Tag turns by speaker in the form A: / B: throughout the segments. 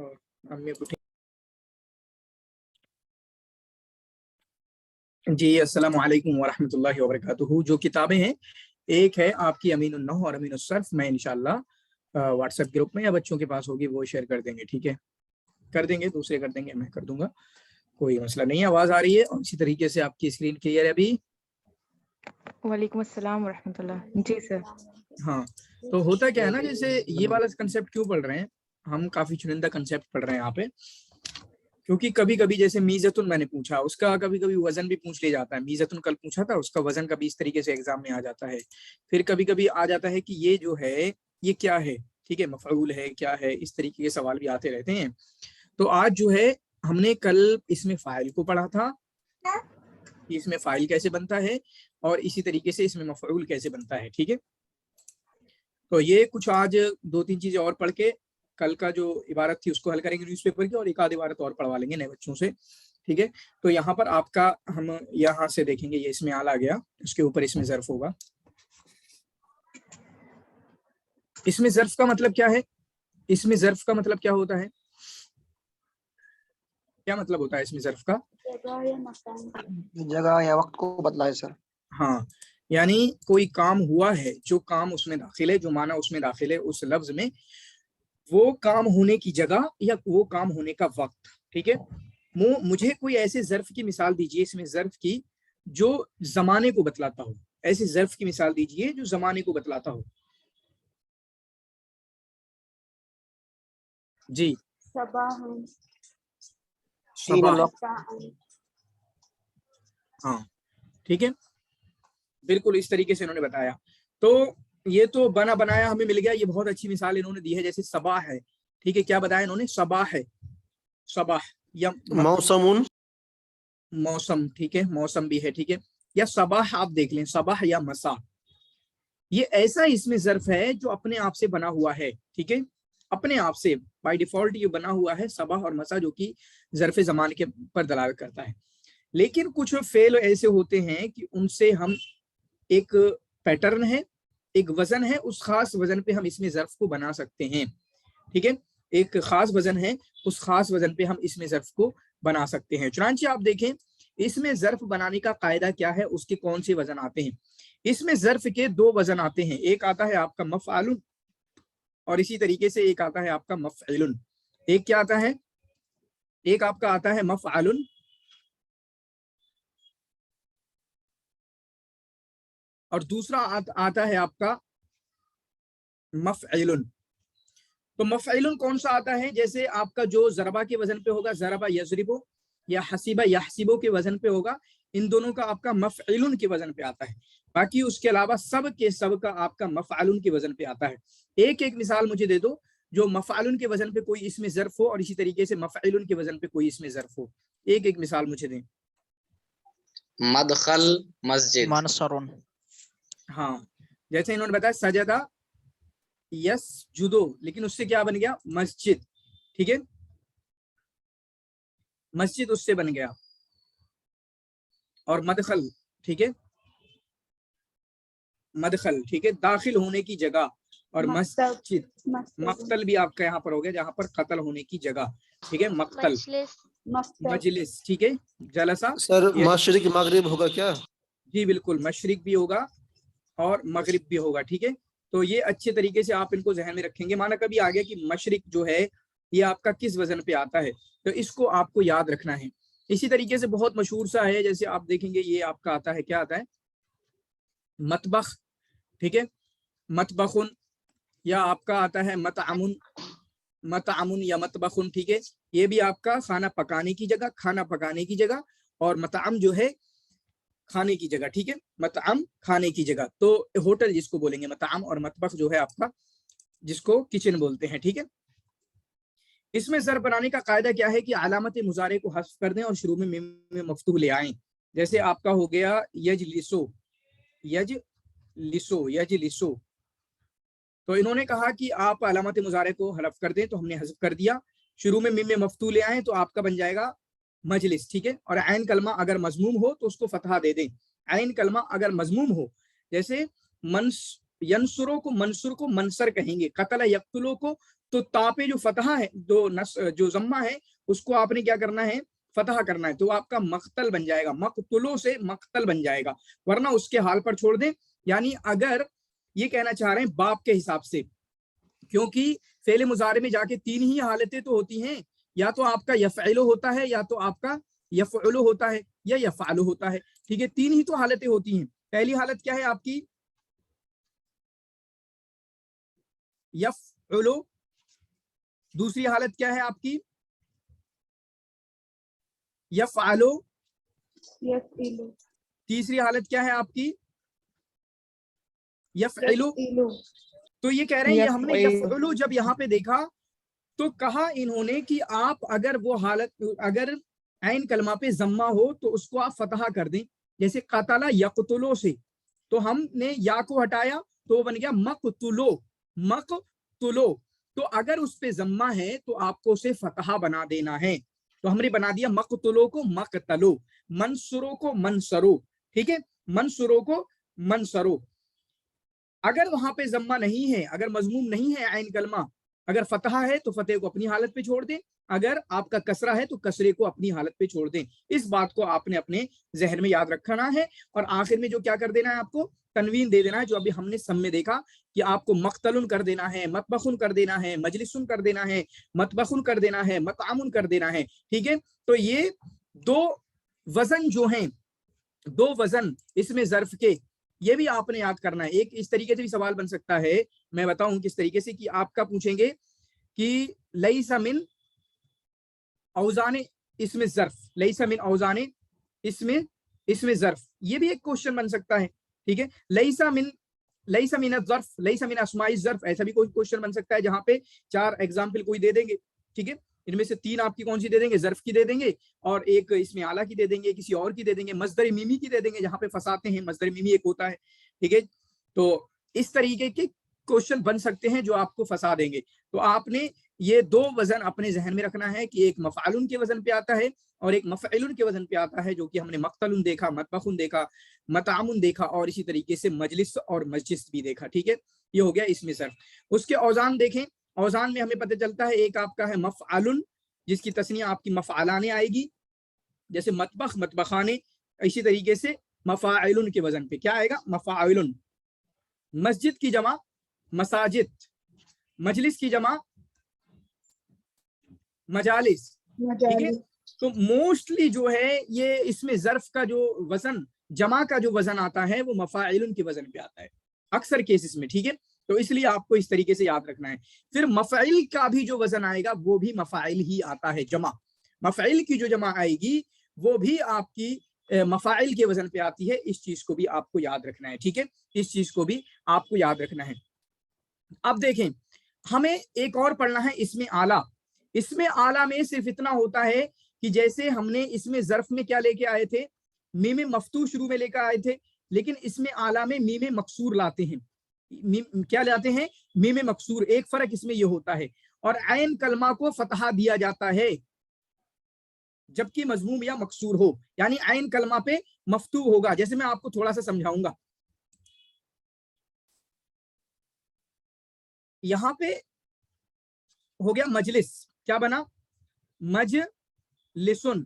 A: اور امی کو جی السلام علیکم ورحمۃ اللہ وبرکاتہ. جو کتابیں ہیں ایک ہے آپ کی امین النحو اور امین الصرف، میں انشاءاللہ واٹس ایپ گروپ میں یا بچوں کے پاس ہوگی وہ شیئر کر دیں گے. ٹھیک ہے، کر دیں گے، دوسرے کر دیں گے، میں کر دوں گا، کوئی مسئلہ نہیں ہے. آواز آ رہی ہے اور اسی طریقے سے آپ کی اسکرین کلیئر ہے ابھی؟
B: وعلیکم السلام ورحمۃ اللہ. جی سر.
A: ہاں، تو ہوتا کیا ہے نا، جیسے یہ والا کنسیپٹ کیوں پڑھ رہے ہیں ہم، کافی چنندہ کنسیپٹ پڑھ رہے ہیں یہاں پہ، کیونکہ کبھی کبھی جیسے میزتن میں نے پوچھا، اس کا کبھی کبھی وزن بھی پوچھ لیا جاتا ہے. میزتن کل پوچھا تھا، اس کا وزن کبھی اس طریقے سے ایگزام میں آ جاتا ہے. پھر کبھی کبھی آ جاتا ہے کہ یہ جو ہے یہ کیا ہے، ٹھیک ہے، مفعول ہے کیا ہے، اس طریقے کے سوال بھی آتے رہتے ہیں. تو آج جو ہے ہم نے کل اس میں فاعل کو پڑھا تھا، اس میں فاعل کیسے بنتا ہے، اور اسی طریقے سے اس میں مفعول کیسے بنتا ہے. ٹھیک ہے، تو یہ کچھ آج دو تین چیزیں اور پڑھ کے کل کا جو عبارت تھی اس کو حل کریں گے نیوز پیپر کی، اور ایک آدھ عبارت اور پڑھوا لیں گے نئے بچوں سے. ٹھیک ہے، تو یہاں پر آپ کا ہم یہاں سے دیکھیں گے، یہ اس میں آل آ گیا، اس کے اوپر اس میں ظرف ہوگا. اس میں ظرف کا مطلب کیا ہے؟ اس میں ظرف کا مطلب کیا ہوتا ہے؟ کیا مطلب ہوتا ہے اس میں ظرف کا؟
C: جگہ یا وقت کو بتلائے سر.
A: ہاں، یعنی کوئی کام ہوا ہے، جو کام اس میں داخل ہے، جو معنی اس میں داخل ہے اس لفظ میں، وہ کام ہونے کی جگہ یا وہ کام ہونے کا وقت. ٹھیک ہے، مجھے کوئی ایسے ظرف کی مثال دیجئے اس میں ظرف کی جو زمانے کو بتلاتا ہو. ایسے ظرف کی مثال دیجئے جو زمانے کو بتلاتا ہو. جی، ہاں ٹھیک ہے، بالکل اس طریقے سے انہوں نے بتایا. تو یہ تو بنا بنایا ہمیں مل گیا، یہ بہت اچھی مثال انہوں نے دی ہے. جیسے صباح ہے، ٹھیک ہے، کیا بتایا انہوں نے؟ صباح ہے، صباح یا
C: موسم،
A: موسم. ٹھیک ہے، موسم بھی ہے. ٹھیک ہے، یا صباح آپ دیکھ لیں، صباح یا مسا، یہ ایسا اس میں ظرف ہے جو اپنے آپ سے بنا ہوا ہے. ٹھیک ہے، اپنے آپ سے بائی ڈیفالٹ یہ بنا ہوا ہے، صباح اور مسا، جو کہ ظرف زمان کے پر دلالت کرتا ہے. لیکن کچھ فعل ایسے ہوتے ہیں کہ ان سے ہم ایک پیٹرن ہے، ایک وزن ہے، اس خاص وزن پہ ہم اس میں ظرف کو بنا سکتے ہیں. ٹھیک ہے، ایک خاص وزن ہے، اس خاص وزن پہ ہم اس میں ظرف کو بنا سکتے ہیں. چنانچہ آپ دیکھیں اس میں ظرف بنانے کا قاعدہ کیا ہے، اس کے کون سے وزن آتے ہیں. اس میں ظرف کے دو وزن آتے ہیں، ایک آتا ہے آپ کا مفعول، اور اسی طریقے سے ایک آتا ہے آپ کا مفعل. ایک کیا آتا ہے؟ ایک آپ کا آتا ہے مفعول، اور دوسرا آتا ہے آپ کا مفعل. تو مفعل کون سا آتا ہے؟ جیسے آپ کا جو ضربہ کے وزن پہ ہوگا، ضربہ یضربو، یا حسیبہ یحسبو کے وزن پہ ہوگا، ان دونوں کا آپ کا مفعل کے وزن پہ آتا ہے. باقی اس کے علاوہ سب کے سب کا آپ کا مفعل کے وزن پہ آتا ہے. ایک ایک مثال مجھے دے دو جو مفعل کے وزن پہ کوئی اس میں ظرف ہو، اور اسی طریقے سے مفعل کے وزن پہ کوئی اس میں ظرف ہو. ایک ایک مثال مجھے دیں.
D: مدخل مسجد،
C: منصر،
A: ہاں، جیسے انہوں نے بتایا سجدہ یس جدو، لیکن اس سے کیا بن گیا؟ مسجد. ٹھیک ہے، مسجد اس سے بن گیا. اور مدخل، ٹھیک ہے، مدخل، ٹھیک ہے، داخل ہونے کی جگہ. اور مسجد، مقتل بھی آپ کا یہاں پر ہو گیا، جہاں پر قتل ہونے کی جگہ. ٹھیک ہے، مقتل، مجلس، ٹھیک ہے، جلسہ.
C: سر مشرق مغرب ہوگا کیا؟
A: جی بالکل، مشرق بھی ہوگا اور مغرب بھی ہوگا. ٹھیک ہے، تو یہ اچھے طریقے سے آپ ان کو ذہن میں رکھیں گے. مانا کبھی آگے کہ مشرق جو ہے یہ آپ کا کس وزن پہ آتا ہے، تو اس کو آپ کو یاد رکھنا ہے. اسی طریقے سے بہت مشہور سا ہے، جیسے آپ دیکھیں گے یہ آپ کا آتا ہے، کیا آتا ہے؟ مطبخ. ٹھیک ہے، مطبخن، یا آپ کا آتا ہے مطعمن، مطعمن یا مطبخن. ٹھیک ہے، یہ بھی آپ کا کھانا پکانے کی جگہ، کھانا پکانے کی جگہ، اور مطعم جو ہے کھانے کی جگہ. ٹھیک ہے، مطعم کھانے کی جگہ، تو ہوٹل جس کو بولیں گے مطعم، اور مطبخ جو ہے آپ کا جس کو کچن بولتے ہیں. ٹھیک ہے، اس میں ظرف بنانے کا قاعدہ کیا ہے کہ علامت مضارع کو حذف کر دیں اور شروع میں میم مفتوح لے آئیں. جیسے آپ کا ہو گیا یجلسو، یجلسو، یجلسو، تو انہوں نے کہا کہ آپ علامت مضارع کو حذف کر دیں، تو ہم نے حذف کر دیا. شروع میں میم مفتوح لے آئیں تو آپ کا بن جائے گا مجلس. ٹھیک ہے، اور عین کلمہ اگر مضموم ہو تو اس کو فتحہ دے دیں. عین کلمہ اگر مضموم ہو، جیسے यंसुरो को मंसुर को मंसर कहेंगे, कतला यक्तुलो को तो ता पे जो फतहा है, जो जम्मा है उसको आपने क्या करना है, फतहा करना है, तो आपका मक्तल बन जाएगा, मकतुलो से मक्तल बन जाएगा, वरना उसके हाल पर छोड़ दें। यानी अगर ये कहना चाह रहे हैं बाप के हिसाब से, क्योंकि फेले मुजारे में जाके तीन ही हालतें तो होती हैं, या तो आपका यफ़अलु होता है, या तो आपका यफ़अलु होता है, या यफ़अलु होता है, ठीक है, तीन ही तो हालतें होती हैं। पहली हालत क्या है आपकी, यफ़अलु, दूसरी हालत क्या है आपकी, यफ़अलु, तीसरी हालत क्या है आपकी, यफ़अलु। तो ये कह रहे हैं, ये हमने यफ़अलु जब यहाँ पे देखा तो कहा इन्होंने कि आप अगर वो हालत, अगर ऐन कलमा पे जम्मा हो तो उसको आप फतहा कर दें, जैसे कतला यक़तुलो से, तो हमने या को हटाया तो वो बन गया मक़तुलो, मक़तुलो। तो अगर उस पे जम्मा है तो आपको उसे फतहा बना देना है, तो हमने बना दिया मक़तुलो को मक़तलो, मंसुरो को मंसरो, ठीक है, मंसुरो को मंसरो। अगर वहां पे जम्मा नहीं है, अगर मजमूम नहीं है ऐन कलमा, अगर फतहा है तो फतेह को अपनी हालत पे छोड़ दें, अगर आपका कसरा है तो कसरे को अपनी हालत पे छोड़ दें। इस बात को आपने अपने जहन में याद रखना है। और आखिर में जो क्या कर देना है, आपको तनवीन दे देना है, जो अभी हमने सम में देखा कि आपको मक्तलुन कर देना है, मतबखुन कर देना है, मजलिसुन कर देना है, मतबखुन कर देना है, मतामुन कर देना है, ठीक है। तो ये दो वजन जो हैं, दो वजन इसमें ज़र्फ के, ये भी आपने याद करना है। एक इस तरीके से भी सवाल बन सकता है, मैं बताऊं किस तरीके से, कि आपका पूछेंगे कि लईसा मिन औजाने इसमें ज़र्फ, लईसा मिन औजाने इसमें ज़र्फ, ये भी एक क्वेश्चन बन सकता है, ठीक है। लईसा मिन ज़र्फ, लईसा मिन अस्माई ज़र्फ, ऐसा भी कोई क्वेश्चन बन सकता है, जहां पे चार एग्जाम्पल कोई दे देंगे, ठीक है, इनमें से तीन आपकी कौन सी दे देंगे, ज़र्फ की दे देंगे, और एक इसमें आला की दे देंगे, किसी और की दे देंगे, मस्दर मीमी की दे देंगे, जहां पे फंसाते हैं, मस्दर मीमी एक होता है, ठीक है। तो इस तरीके के क्वेश्चन बन सकते हैं जो आपको फंसा देंगे। तो आपने ये दो वजन अपने जहन में रखना है कि एक मफ़अलुन के वजन पे आता है और एक मफ़अलुन के वजन पे आता है, जो कि हमने मक्तलुन देखा, मतबखुन देखा, मतामुन देखा, और इसी तरीके से मजलिस और मस्जिद भी देखा, ठीक है। ये हो गया इसमें ज़र्फ। उसके औजान देखें, औजान में हमें पता चलता है एक आपका है मफ़अलुन, जिसकी तस्निया आपकी मफ़अलाने आएगी, जैसे मतबख, मतबखाने, इसी तरीके से मफ़ाइलुन के वजन पे क्या आएगा, मफ़ाइलुन। मस्जिद की जमा मसाजिद, मजलिस की जमा मजालिस, ठीक है। तो मोस्टली जो है ये इसमें ज़र्फ का जो वजन, जमा का जो वजन आता है वो मफ़ाइलुन के वजन पे आता है अक्सर केसेस में, ठीक है। तो इसलिए आपको इस तरीके से याद रखना है। फिर मफ़इल का भी जो वजन आएगा वो भी मफ़ाइल ही आता है, जमा, मफ़इल की जो जमा आएगी वो भी आपकी मफ़ाइल के वजन पे आती है। इस चीज को भी आपको याद रखना है, ठीक है, इस चीज को भी आपको याद रखना है। अब देखें, हमें एक और पढ़ना है इसमें आला। इसमें आला में सिर्फ इतना होता है कि जैसे हमने इसमें ज़र्फ में क्या लेके आए थे, मीम मफ्तू शुरू में लेकर आए थे, लेकिन इसमें आला में मीम मकसूर लाते हैं। क्या लाते हैं, मीम मकसूर। एक फर्क इसमें यह होता है, और ऐन कलमा को फतहा दिया जाता है जबकि मजमूम या मकसूर हो, यानी ऐन कलमा पे मफ्तू होगा। जैसे मैं आपको थोड़ा सा समझाऊंगा, यहां पे हो गया मजलिस, क्या बना, मजलिसुन।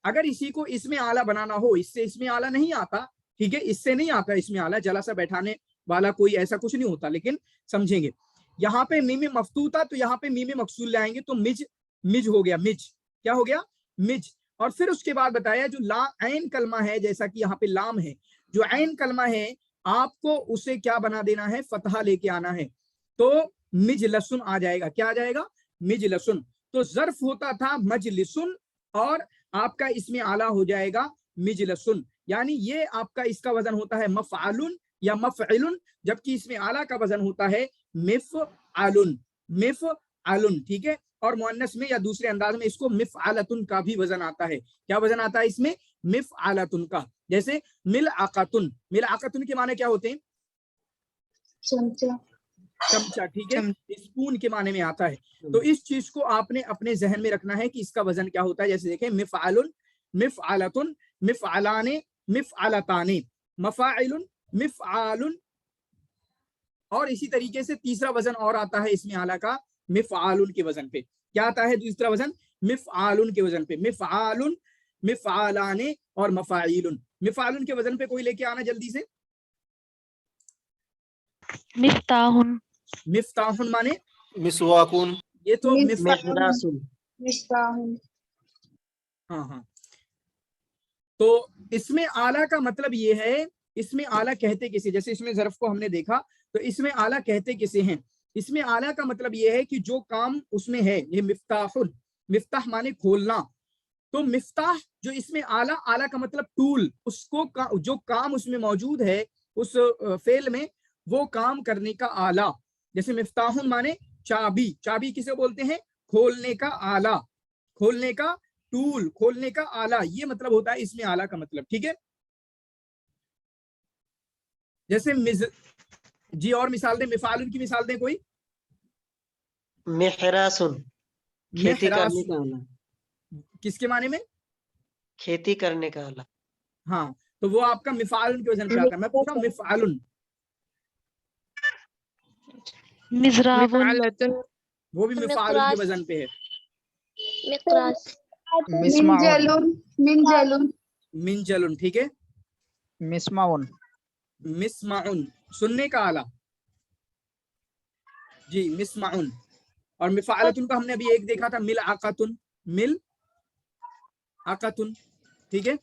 A: अगर इसी को इसमें आला बनाना हो, इससे इसमें आला नहीं आता, ठीक है, इससे नहीं आता इसमें आला, जला सा बैठाने वाला कोई ऐसा कुछ नहीं होता, लेकिन समझेंगे। यहाँ पे मीम मफ्तू था तो यहाँ पे मीम मकसूर लाएंगे तो मिज हो गया, मिज, क्या हो गया, मिज। और फिर उसके बाद बताया जो ला ऐन कलमा है, जैसा कि यहाँ पे लाम है, जो ऐन कलमा है आपको उसे क्या बना देना है, फतहा लेके आना है, तो मिजलसुन आ जाएगा। क्या आ जाएगा, मिजलसुन। तो ज़र्फ होता था मजलिसुन, और आपका इसमें आला हो जाएगा मिजलसुन, यानी ये आपका इसका वजन होता है मफ़अलुन या मफ़इलुन, जबकि इसमें आला का वजन होता है मिफ़अलुन, मिफ़अलुन, ठीक है। और मुअन्नस में या दूसरे अंदाज में इसको मिफ़अलतुन का भी वजन आता है। क्या वजन आता है इसमें, मिफ़अलतुन का। जैसे मिलअक़तुन, मिलअक़तुन के माने क्या होते हैं, चमचा, ठीक है, स्पून के माने में आता है। तो इस चीज को आपने अपने जहन में रखना है कि इसका वजन क्या होता है। जैसे देखें, मिफ़अलुन, मिफ़अलतुन, मिफ़अलाने, मिफ़अलताने, मफ़ाइलुन, मिफ़अलुन, اور اسی طریقے سے تیسرا وزن اور آتا ہے اسم اعلیٰ کا مفعال کے وزن پہ. کیا آتا ہے دوسرا وزن؟ مفعال کے وزن پہ. مفعال، مفعالان اور مفاعیل. مفعال کے وزن پہ کوئی لے کے آنا جلدی سے.
B: مفتاح.
A: مفتاح مانے
C: مسواکون.
A: یہ تو
C: محراس.
A: ہاں ہاں. تو اس میں اعلیٰ کا مطلب یہ ہے، اس میں اعلیٰ کہتے کسے، جیسے اس میں ظرف کو ہم نے دیکھا تو اس میں اعلیٰ کہتے کسے ہیں. اس میں اعلیٰ کا مطلب یہ ہے کہ جو کام اس میں ہے، یہ مفتاح، مفتاح مانے کھولنا. تو مفتاح جو اس میں اعلیٰ، اعلیٰ کا مطلب ٹول، اس کو جو کام اس میں موجود ہے اس فعل میں، وہ کام کرنے کا آلہ. جیسے مفتاح مانے چابی، چابی کسے بولتے ہیں؟ کھولنے کا آلہ، کھولنے کا ٹول، کھولنے کا آلہ، یہ مطلب ہوتا ہے اس میں آلہ کا مطلب. ٹھیک ہے. جیسے جی اور مثال دیں، مفعال کی مثال دیں کوئی.
C: محراس. کھیتی
A: محراس
C: کرنے کا آلہ.
A: کس کے معنی میں؟
C: کھیتی کرنے کا آلہ.
A: ہاں تو وہ آپ کا مفعال کے وزن پہ آتا ہے. میں پوچھا مفعال،
B: مزراب.
A: وہ بھی مفعال کے وزن پہ ہے. منجل، ٹھیک ہے.
D: مسمعون.
A: مسمعن سننے کا آلہ، جی مسمعن. اور مفعالتن کا ہم نے ابھی ایک دیکھا تھا، ملعقتن، ملعقتن. ٹھیک ہے.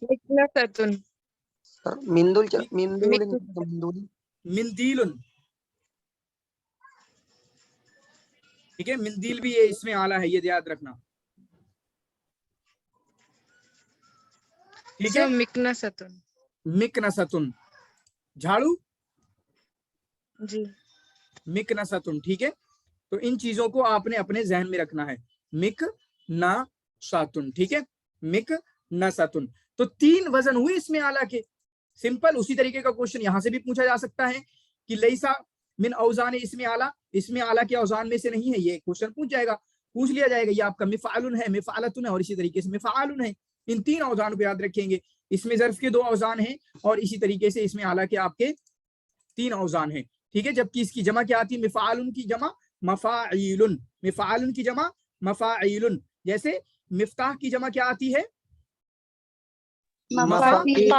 C: مندول کیا؟ مندول.
A: مندیل، ٹھیک ہے. مندیل بھی یہ اس میں آلہ ہے، یہ یاد رکھنا. ٹھیک ہے. مکنستن جھاڑو،
B: جی.
A: مکنستن. ٹھیک ہے. تو ان چیزوں کو آپ نے اپنے ذہن میں رکھنا ہے. مکنستن، ٹھیک ہے. مکنستن. تو 3 وزن ہوئے اس میں اعلیٰ کے. سمپل. اسی طریقے کا کوشچن یہاں سے بھی پوچھا جا سکتا ہے کہ لیسا من اوزان اس میں اعلیٰ، اس میں اعلیٰ کے اوزان میں سے نہیں ہے. یہ کوشچن پوچھ لیا جائے گا. یہ آپ کا مفعال ہے، مفعالتن ہے، اور اسی طریقے سے مفعال ہے. ان 3 اوزان کو یاد رکھیں گے. اس میں ظرف کے 2 اوزان ہیں اور اسی طریقے سے اس میں اعلیٰ کے آپ کے 3 اوزان ہیں. ٹھیک ہے. جبکہ اس کی جمع کیا آتی ہے؟ مفعال کی جمع مفاعیل، مفعال کی جمع مفاعیل. جیسے مفتاح کی جمع کیا آتی ہے؟ مفاتیح.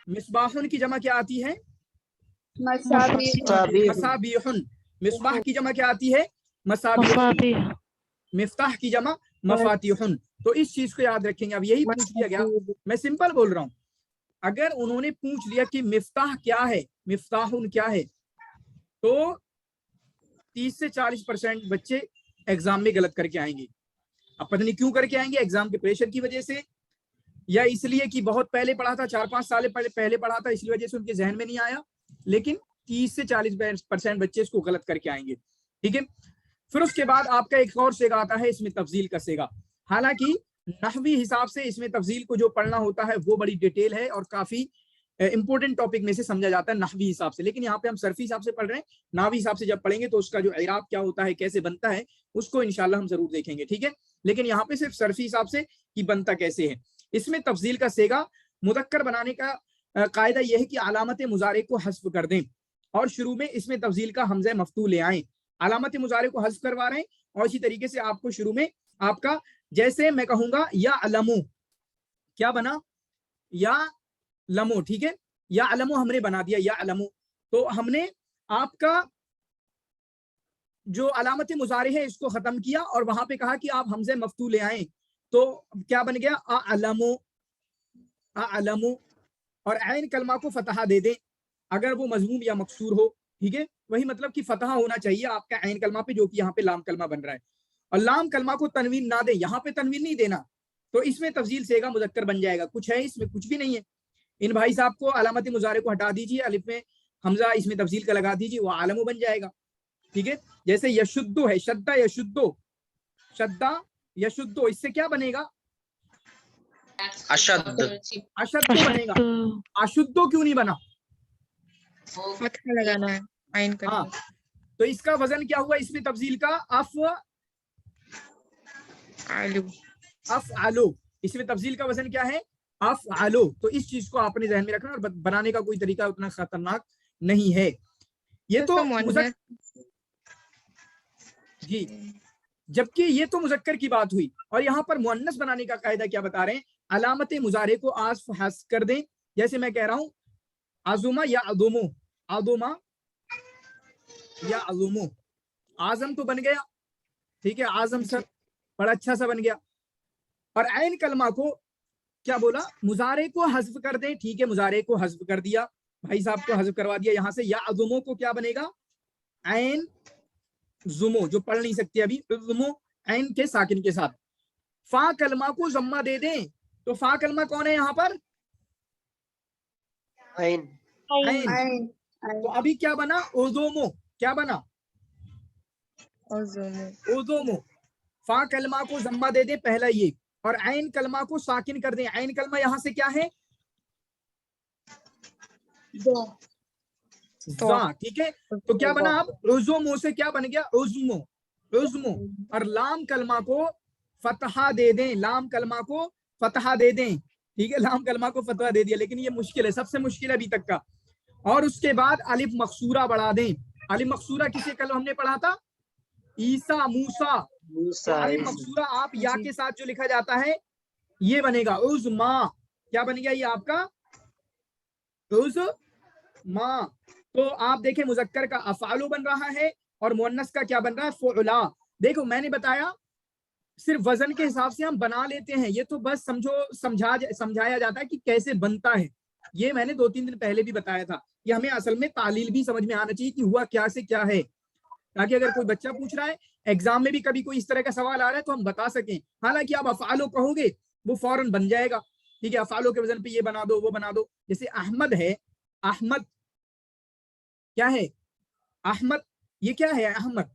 A: مصباح کی جمع کیا آتی ہے؟ مصابیح. مصباح کی جمع کیا آتی ہے؟ مصابیح. مفتاح کی جمع مفاتیح. تو اس چیز کو یاد رکھیں گے. اب یہی پوچھ لیا گیا، میں سمپل بول رہا ہوں. اگر انہوں نے پوچھ لیا کہ مفتاح کیا ہے، مفتاح کیا ہے، تو 30 سے 40% بچے ایگزام میں غلط کر کے آئیں گے. اب پتہ نہیں کیوں کر کے آئیں گے، ایگزام کے پریشر کی وجہ سے، یا اس لیے کہ بہت پہلے پڑھا تھا، 4-5 سال پہلے پڑھا تھا، اس لیے وجہ سے ان کے ذہن میں نہیں آیا. لیکن 30 سے 40% بچے اس کو غلط کر کے آئیں گے. ٹھیک ہے. پھر اس کے بعد آپ کا ایک اور سیگا آتا ہے، اس میں تفضیل کا سیگا. حالانکہ نحوی حساب سے اس میں تفضیل کو جو پڑھنا ہوتا ہے وہ بڑی ڈیٹیل ہے اور کافی امپورٹنٹ ٹاپک میں سے سمجھا جاتا ہے نحوی حساب سے. لیکن یہاں پہ ہم صرفی حساب سے پڑھ رہے ہیں. نحوی حساب سے جب پڑھیں گے تو اس کا جو اعراب کیا ہوتا ہے، کیسے بنتا ہے، اس کو انشاءاللہ ہم ضرور دیکھیں گے. ٹھیک ہے. لیکن یہاں پہ صرف صرفی حساب سے کہ بنتا کیسے ہے. اس میں تفضیل کا سیگا مذکر بنانے کا قاعدہ یہ ہے کہ علامت مضارع کو حذف کر دیں اور شروع میں اس میں تفضیل کا حمزہ مفتوح لے آئیں. علامت مضارع کو حذف کروا رہے ہیں اور اسی طریقے سے آپ کو شروع میں آپ کا، جیسے میں کہوں گا یا علمو، کیا بنا؟ یا لمو. ٹھیک ہے. یا علمو ہم نے بنا دیا، یا علمو. تو ہم نے آپ کا جو علامت مضارع ہے اس کو ختم کیا اور وہاں پہ کہا کہ آپ حمزہ مفتوح لے آئیں. تو کیا بن گیا؟ اعلمو. اعلمو. اور عین کلمہ کو فتحہ دے دیں اگر وہ مضموم یا مکسور ہو. ٹھیک ہے. وہی مطلب کہ فتحہ ہونا چاہیے آپ کا عین کلمہ پہ، جو کہ یہاں پہ لام کلمہ بن رہا ہے. اور لام کلمہ کو تنوین نہ دیں، یہاں پہ تنوین نہیں دینا. تو اس میں تفضیل سیگا مذکر بن جائے گا. کچھ ہے اس میں؟ کچھ بھی نہیں ہے. ان بھائی صاحب کو علامت مضارع کو ہٹا دیجیے، الف میں حمزہ اس میں تفضیل کا لگا دیجیے، وہ عالمو بن جائے گا. ٹھیک ہے. جیسے یشدو ہے، شدہ یشدو، شدہ یشدو، اس سے کیا بنے گا؟
C: اشد.
A: اشدو بنے گا. اشدو کیوں نہیں بنا؟
B: فتحہ لگانا ہے عین کا.
A: ہاں. تو اس کا وزن کیا ہوا اس میں تفضیل کا؟ افعلو. اس میں تفضیل کا وزن کیا ہے؟ افعلو. تو اس چیز کو آپ نے ذہن میں رکھنا اور بنانے کا کوئی طریقہ اتنا خطرناک नहीं है। ये तो
B: मुअन्नस
A: जी, जबकि ये तो मुज़क्कर की बात हुई, और यहाँ पर मुअन्नस बनाने का कायदा क्या बता रहे हैं, अलामत मुजारे को आस्फ हस्फ कर दें। जैसे मैं कह रहा हूँ आजुमा या अदुमो, आदुमा या अदुमो, आजम तो बन गया, ठीक है, आजम सर बड़ा अच्छा सा बन गया। और ऐन कलमा को क्या बोला, मुजारे को हस्फ कर दें, ठीक है, मुजारे को हस्फ कर दिया, भाई साहब को हस्फ करवा दिया यहाँ से। या अदुमो को क्या बनेगा, ऐन जुमो, जो पढ़ नहीं सकते अभी, जुमो ऐन के साकिन के साथ। फा कलमा को जम्मा दे दें, तो फा कलमा कौन है यहाँ पर,
C: ऐन।
A: ऐन। तो अभी क्या बना, ओजोमो, क्या बना, ओजोमो। फा कलमा को जम्मा दे दें, पहला ये, और ऐन कलमा को साकिन कर दें। ऐन कलमा यहाँ से क्या है, जा, ठीक है। तो क्या बना, अब ओजोमो से क्या बन गया, ओजुमो, ओजुमो। और लाम कलमा को फतहा दे दें, लाम कलमा को फतहा दे दें, ठीक है, लाम कलमा को फतहा दे दिया, लेकिन ये मुश्किल है, सबसे मुश्किल है अभी तक का। और उसके बाद अलिफ मकसूरा बढ़ा दें। अलिफ मकसूरा किसे कल हमने पढ़ा था, ईसा, मूसा। तो अलिफ मकसूरा आप या के साथ जो लिखा जाता है ये बनेगा उज़मा, क्या बन गया ये आपका, उज़मा। तो आप देखें मुज़क्कर का अफ़ालु बन रहा है और मुअन्नस का क्या बन रहा है, फ़ुअला। देखो मैंने बताया सिर्फ वजन के हिसाब से हम बना लेते हैं, ये तो बस समझाया जाता है कि कैसे बनता है। ये मैंने 2-3 दिन पहले भी बताया था। ये हमें असल में तालील भी समझ में आना चाहिए कि हुआ क्या से क्या है, ताकि अगर कोई बच्चा पूछ रहा है एग्जाम में भी कभी कोई इस तरह का सवाल आ रहा है तो हम बता सकें। हालांकि आप अफ़ालो कहोगे वो फौरन बन जाएगा, ठीक है, अफ़ालो के वजन पे ये बना दो वो बना दो। जैसे अहमद है, अहमद क्या है, अहमद, ये क्या है अहमद,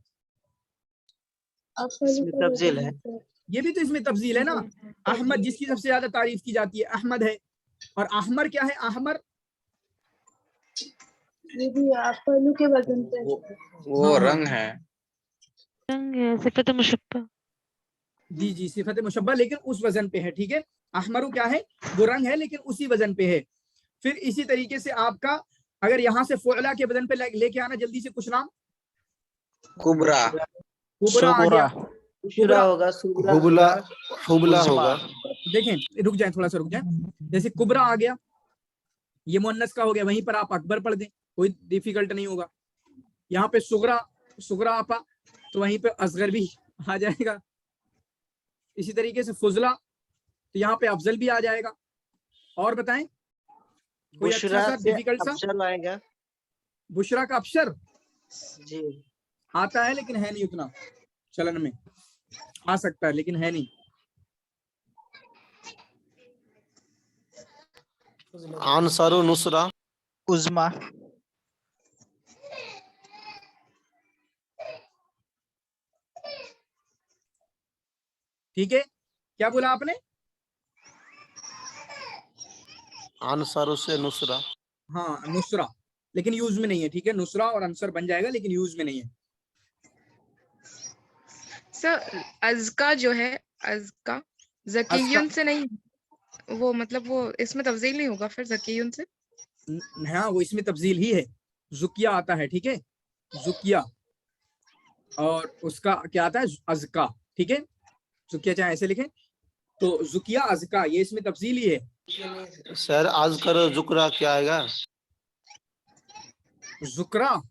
C: इसमें तब्दील है,
A: ये भी तो इसमें तब्दील है ना। अहमद जिसकी सबसे ज्यादा तारीफ की जाती है अहमद है। और अहमर क्या है, अहमर
E: ये भी अफ़अलु के वजन पे
F: वो रंग है,
B: सिफ़त मुशब्बा।
A: जी जी, सिफत मुशब्बा, लेकिन उस वजन पे है, ठीक है। अहमरु क्या है, वो रंग है लेकिन उसी वजन पे है। फिर इसी तरीके से आपका अगर यहाँ से फ़ुअला के वजन पे लेके आना जल्दी से कुछ नाम,
F: कुबरा,
A: कुबरा आ गया,
C: शुरा होगा, सुगरा
F: हुबला,
C: होगा,
F: हुबला होगा।
A: देखें रुक जाए, थोड़ा सा रुक जाए। जैसे कुबरा आ गया, ये मुअन्नस का हो गया, वहीं पर आप अकबर पढ़ दें, कोई डिफिकल्ट नहीं होगा। यहाँ पे सुगरा, सुगरा आपा, तो वहीं पे असगर भी आ जाएगा। इसी तरीके से फुजला, तो यहाँ पे अफजल भी आ जाएगा। और बताएं कोई अच्छा
C: बुशरा
A: सा
C: से
A: डिफिकल्ट सा,
C: अफजल आएगा
A: बुशरा का अक्षर
C: जी।
A: आता है लेकिन है नहीं उतना चलन में, आ सकता है लेकिन है नहीं।
F: आंसर नुसरा,
D: उज़मा,
A: ठीक है, क्या बोला आपने,
F: आंसर से नुसरा।
A: हाँ नुसरा, लेकिन यूज में नहीं है, ठीक है, नुसरा और अंसर बन जाएगा लेकिन यूज में नहीं है।
B: सर अज़का जो है, अज़का ज़कीयुन से नहीं, वो मतलब वो इसमें तब्दील नहीं होगा फिर ज़कीयुन से।
A: हाँ वो इसमें तब्दील ही है, जुकिया आता है, ठीक है, जुकिया, और उसका क्या आता है अज़का, ठीक है, जुकिया चाहे ऐसे लिखें तो जुकिया अज़का, ये इसमें तब्दील ही है।
F: सर आज कर जुकरा क्या आएगा,
A: जुकरा,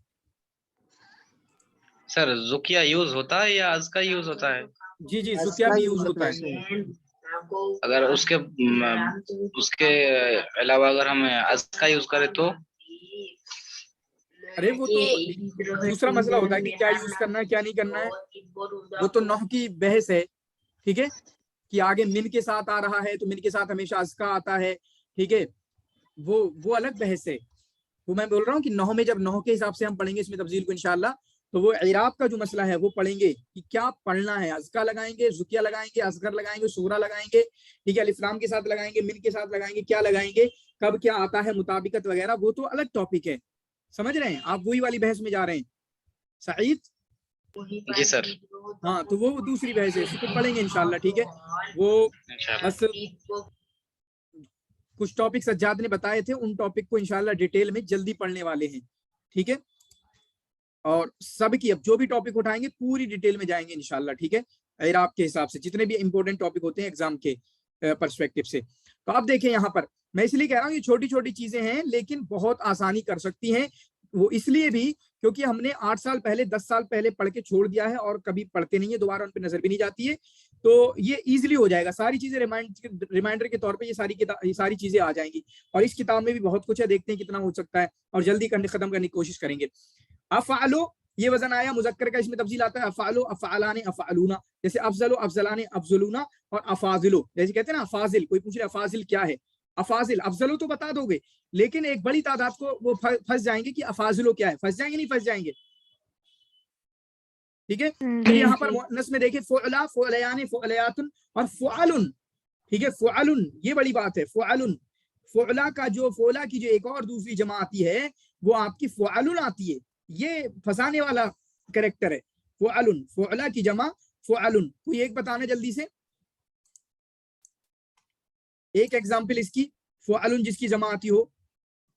G: सर जुकिया यूज होता है या अज़का यूज होता है?
A: जी जी, जुकिया भी यूज होता है।
G: अगर उसके अलावा अगर हम अज़का यूज करें तो?
A: अरे वो तो दूसरा मसला होता है कि क्या यूज करना है क्या नहीं करना है, वो तो नौह की बहस है, ठीक है, कि आगे मिन के साथ आ रहा है तो मिन के साथ हमेशा अज़का आता है, ठीक है, वो अलग बहस है। वो मैं बोल रहा हूँ कि नौह में जब नौह के हिसाब से हम पढ़ेंगे इसमें तब्दील को इंशाअल्लाह, तो वो इराब का जो मसला है वो पढ़ेंगे कि क्या पढ़ना है, अज़का लगाएंगे, जुकिया लगाएंगे, असगर लगाएंगे, सुगरा लगाएंगे, ठीक है, अलिफ लाम के साथ लगाएंगे, मिन के साथ लगाएंगे, क्या लगाएंगे, कब क्या आता है, मुताबिकत वगैरह, वो तो अलग टॉपिक है। समझ रहे हैं आप, वही वाली बहस में जा रहे हैं सईद
G: जी सर।
A: हाँ, तो वो दूसरी बहस है, उसको पढ़ेंगे इंशाल्लाह, ठीक है। वो बस कुछ टॉपिक सज्जाद ने बताए थे, उन टॉपिक को इंशाल्लाह डिटेल में जल्दी पढ़ने वाले हैं। ٹھیک ہے, اور سب کی اب جو بھی ٹاپک اٹھائیں گے پوری ڈیٹیل میں جائیں گے انشاءاللہ, ٹھیک ہے, اعراب کے حساب سے جتنے بھی امپورٹنٹ ٹاپک ہوتے ہیں ایگزام کے پرسپیکٹو سے. تو آپ دیکھیں یہاں پر میں اس لیے کہہ رہا ہوں یہ چھوٹی چھوٹی چیزیں ہیں لیکن بہت آسانی کر سکتی ہیں, وہ اس لیے بھی کیونکہ ہم نے 8 سال پہلے 10 سال پہلے پڑھ کے چھوڑ دیا ہے اور کبھی پڑھتے نہیں ہے, دوبارہ ان پہ نظر بھی نہیں جاتی ہے, تو یہ ایزیلی ہو جائے گا. ساری چیزیں ریمائنڈر کے طور پہ یہ ساری چیزیں آ جائیں گی, اور اس کتاب میں بھی بہت کچھ ہے, دیکھتے ہیں کتنا ہو سکتا ہے اور جلدی ختم کرنے کی کوشش کریں گے. افعلو یہ وزن آیا, مذکر کا اس میں تفضیل آتا ہے, افعلو افعلان افعلونا, جیسے افضلو افضلان افضلونا, اور افاضلو جیسے کہتے ہیں نا افاضل, کوئی پوچھ رہے افاضل کیا ہے, افاضل افضلو تو بتا دو گے لیکن ایک بڑی تعداد کو وہ پھنس جائیں گے کہ افاضلو کیا ہے, پھنس جائیں گے نہیں پھنس جائیں گے, ٹھیک ہے. پھر یہاں پر مؤنث میں دیکھیں فعلا فعلیان فعلیات اور فعل, ٹھیک ہے, فعل یہ بڑی بات ہے, فعل فعلا کا جو فعلا کی جو ایک اور دوسری جمع آتی ہے وہ آپ کی فعل آتی ہے, یہ پھنسانے والا کریکٹر ہے فعل, فعلا کی جمع فعل. کوئی ایک بتانا جلدی سے, ایک ایگزامپل اس کی, فعل جس کی جمع آتی ہو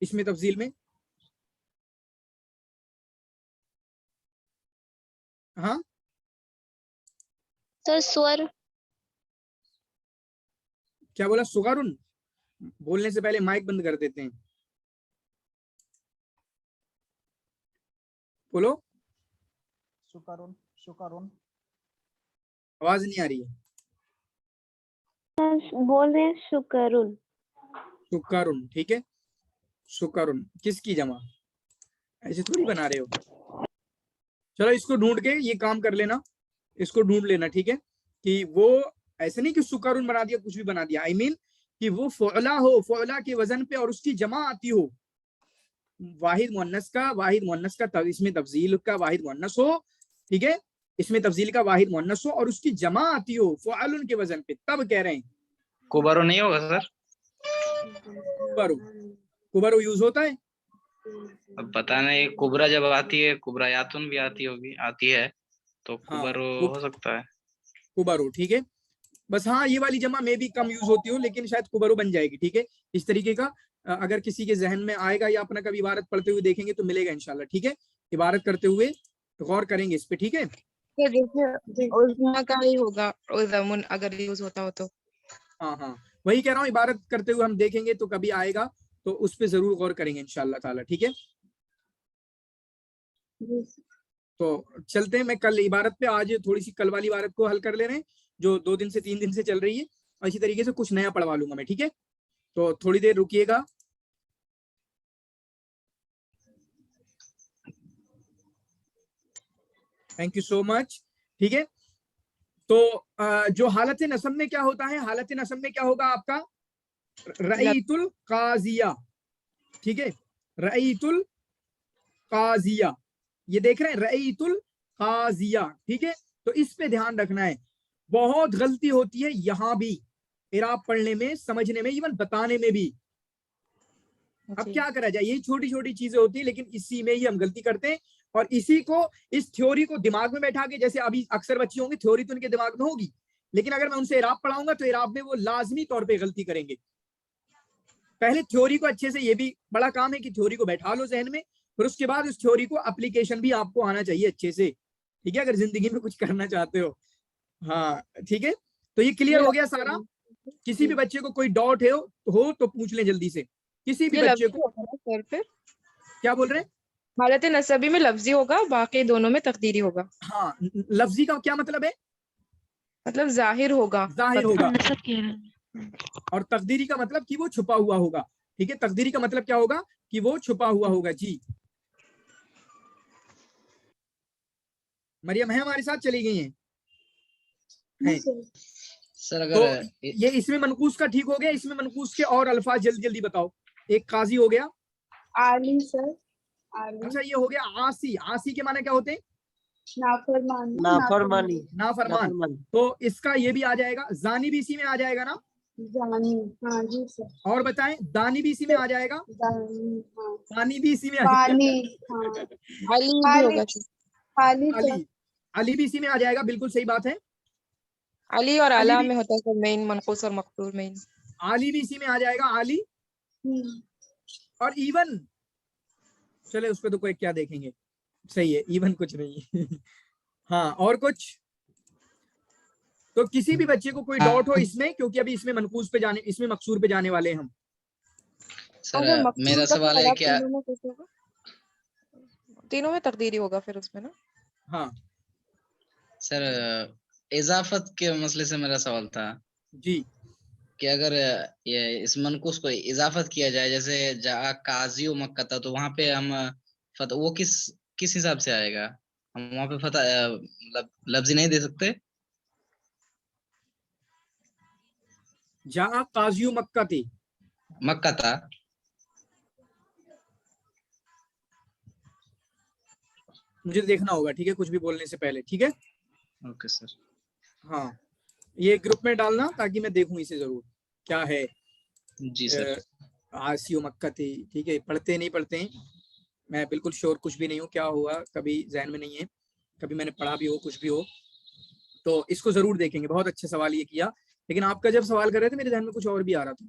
A: اس میں تفضیل میں. ہاں
H: سر سور.
A: کیا بولا, سغرن, بولنے سے پہلے مائک بند کر دیتے ہیں, بولو,
D: شکرون شکرون.
A: آواز نہیں آ رہی ہے,
H: بول رہے ہیں شکرون.
A: شکرن, ٹھیک ہے, شکرن کس کی جمع, ایسے تھوڑی بنا رہے ہو. چلو اس کو ڈھونڈ کے یہ کام کر لینا, اس کو ڈھونڈ لینا, ٹھیک ہے, کہ وہ ایسے نہیں کہ شکرن بنا دیا کچھ بھی بنا دیا, I mean کہ وہ فعلا ہو, فعلا کے وزن پہ اور اس کی جمع آتی ہو, واحد مؤنث کا اس میں تفضیل کا واحد مؤنث ہو, ٹھیک ہے, اس میں تفضیل کا واحد مؤنث ہو اور اس کی جمع آتی ہو فعل کے وزن پہ, تب کہہ رہے ہیں
G: کوبارو نہیں ہوگا سر؟
A: کوبرو, کوبرو یوز ہوتا ہے.
G: اب پتہ نہیں, کبرا جب آتی ہے کبرا یاتن بھی آتی ہے تو کوبارو ہو سکتا ہے.
A: کوبرو, ٹھیک ہے, بس ہاں یہ والی جمع میں بھی کم یوز ہوتی ہوں لیکن شاید کوبرو بن جائے گی, ٹھیک ہے. اس طریقے کا اگر کسی کے ذہن میں آئے گا یا اپنا کبھی عبارت پڑھتے ہوئے دیکھیں گے تو ملے گا انشاءاللہ, ٹھیک ہے, عبارت کرتے ہوئے غور کریں گے اس پہ, ٹھیک ہے.
B: عظما کا ہی ہوگا عظمن اگر یوز ہوتا ہو تو.
A: ہاں ہاں وہی کہہ رہا ہوں, عبارت کرتے ہوئے ہم دیکھیں گے تو کبھی آئے گا تو اس پہ ضرور غور کریں گے انشاءاللہ تعالی, ٹھیک ہے. تو چلتے ہیں, میں کل عبارت پہ, آج تھوڑی سی کل والی عبارت کو حل کر لے رہے ہیں جو 2 دن سے 3 دن سے چل رہی ہے, اور اسی طریقے سے کچھ نیا پڑھوا لوں گا میں, ٹھیک ہے. تو تھوڑی دیر رکیے گا. تھینک یو سو مچ, ٹھیک ہے. تو جو حالت نصب میں کیا ہوتا ہے, حالت نصب میں کیا ہوگا آپ کا, رأیت القاضیہ, ٹھیک ہے, رأیت القاضیہ, یہ دیکھ رہے ہیں رأیت القاضیہ, ٹھیک ہے. تو اس پہ دھیان رکھنا ہے, بہت غلطی ہوتی ہے یہاں بھی اعراب پڑھنے میں, سمجھنے میں, ایون بتانے میں بھی. اب کیا کرا جائے, یہی چھوٹی چھوٹی چیزیں ہوتی ہیں لیکن اسی میں ہی ہم غلطی کرتے ہیں, اور اسی کو اس تھیوری کو دماغ میں بیٹھا کے, جیسے ابھی اکثر بچے ہوں گے تھیوری تو ان کے دماغ میں ہوگی لیکن اگر میں ان سے اعراب پڑھاؤں گا تو اعراب میں وہ لازمی طور پہ غلطی کریں گے. پہلے تھیوری کو اچھے سے, یہ بھی بڑا کام ہے کہ تھیوری کو بیٹھا لو ذہن میں, پھر اس کے بعد اس تھیوری کو اپلیکیشن بھی آپ کو آنا چاہیے اچھے سے, ٹھیک ہے, اگر زندگی میں کچھ کرنا چاہتے ہو. ہاں ٹھیک ہے, تو یہ کلیئر ہو گیا سارا. کسی بھی بچے کو کوئی ڈاؤٹ ہو تو پوچھ لیں جلدی سے, کسی بھی بچے کو.
B: سر پھر
A: کیا بول رہے ہیں,
B: حالت نصبی میں لفظی ہوگا, باقی دونوں میں تقدیری ہوگا.
A: ہاں لفظی کا کیا مطلب ہے,
B: مطلب ظاہر ہوگا,
A: ظاہر ہوگا, اور تقدیری کا مطلب کہ وہ چھپا ہوا ہوگا, ٹھیک ہے. تقدیری کا مطلب کیا ہوگا کہ وہ چھپا ہوا ہوگا. جی مریم ہے ہمارے ساتھ, چلی گئی ہیں.
G: سر
A: تو
G: اگر
A: یہ اس میں منقوص کا ٹھیک ہو گیا, اس میں منقوص کے اور الفاظ جلدی جلدی بتاؤ. ایک قاضی ہو گیا,
E: عالی سر, عالی
A: اچھا یہ ہو گیا عاصی. عاصی کے معنی کیا ہوتے ہیں,
E: نافرمان,
C: نافرمانی.
A: نافرمان. تو اس کا یہ بھی آ جائے گا, زانی بھی اسی میں آ جائے گا نا,
E: زانی, ہاں جی سر,
A: اور بتائیں, دانی بھی اسی میں آ جائے گا,
E: زانی, ہاں,
A: پانی بھی اسی میں آ
E: پانی,
A: جائے
E: ہاں,
B: علی بھی
E: خالی,
B: ہوگا,
E: خالی
A: گا.
E: سر,
A: علی, علی بھی اسی میں آ جائے گا, بالکل صحیح بات ہے.
B: علی اور
A: علی
B: اعلیٰ
A: بھی,
B: میں ہوتا ہے سر, مین منقوص اور مقصور مین.
A: علی بھی اسی میں آ جائے گا, علی. اور ایون चले उस पे तो कोई क्या देखेंगे, सही है, इवन कुछ नहीं। हाँ और कुछ, तो किसी भी बच्चे को कोई डाउट हो इसमें, क्योंकि अभी इसमें मनकूस पे जाने, इसमें मकसूर पे जाने वाले हैं हम।
G: सर मेरा सवाल है क्या,
B: तीनों में तकदीरी होगा फिर उसमें ना।
A: हाँ
G: सर इजाफत के मसले से मेरा सवाल था
A: जी,
G: कि अगर ये इस मनकूस को इजाफत किया जाए, जैसे जा काजी व मक्का, तो वहां पे हम वो किस हिसाब से आएगा? हम वहां पे मतलब लफ्जी नहीं दे सकते?
A: जा काजियो मक्का थी,
G: मक्का था।
A: मुझे देखना होगा, ठीक है, कुछ भी बोलने से पहले, ठीक है।
G: Okay sir.
A: हाँ ये ग्रुप में डालना ताकि मैं देखूं इसे जरूर क्या है।
G: जी सर।
A: आसियो मक्का थी, ठीक है, पढ़ते नहीं पढ़ते हैं, मैं बिल्कुल श्योर कुछ भी नहीं हूँ, क्या हुआ कभी जहन में नहीं है, कभी मैंने पढ़ा भी हो कुछ भी हो, तो इसको जरूर देखेंगे। बहुत अच्छा सवाल ये किया, लेकिन आपका जब सवाल कर रहे थे मेरे ध्यान में कुछ और भी आ रहा था।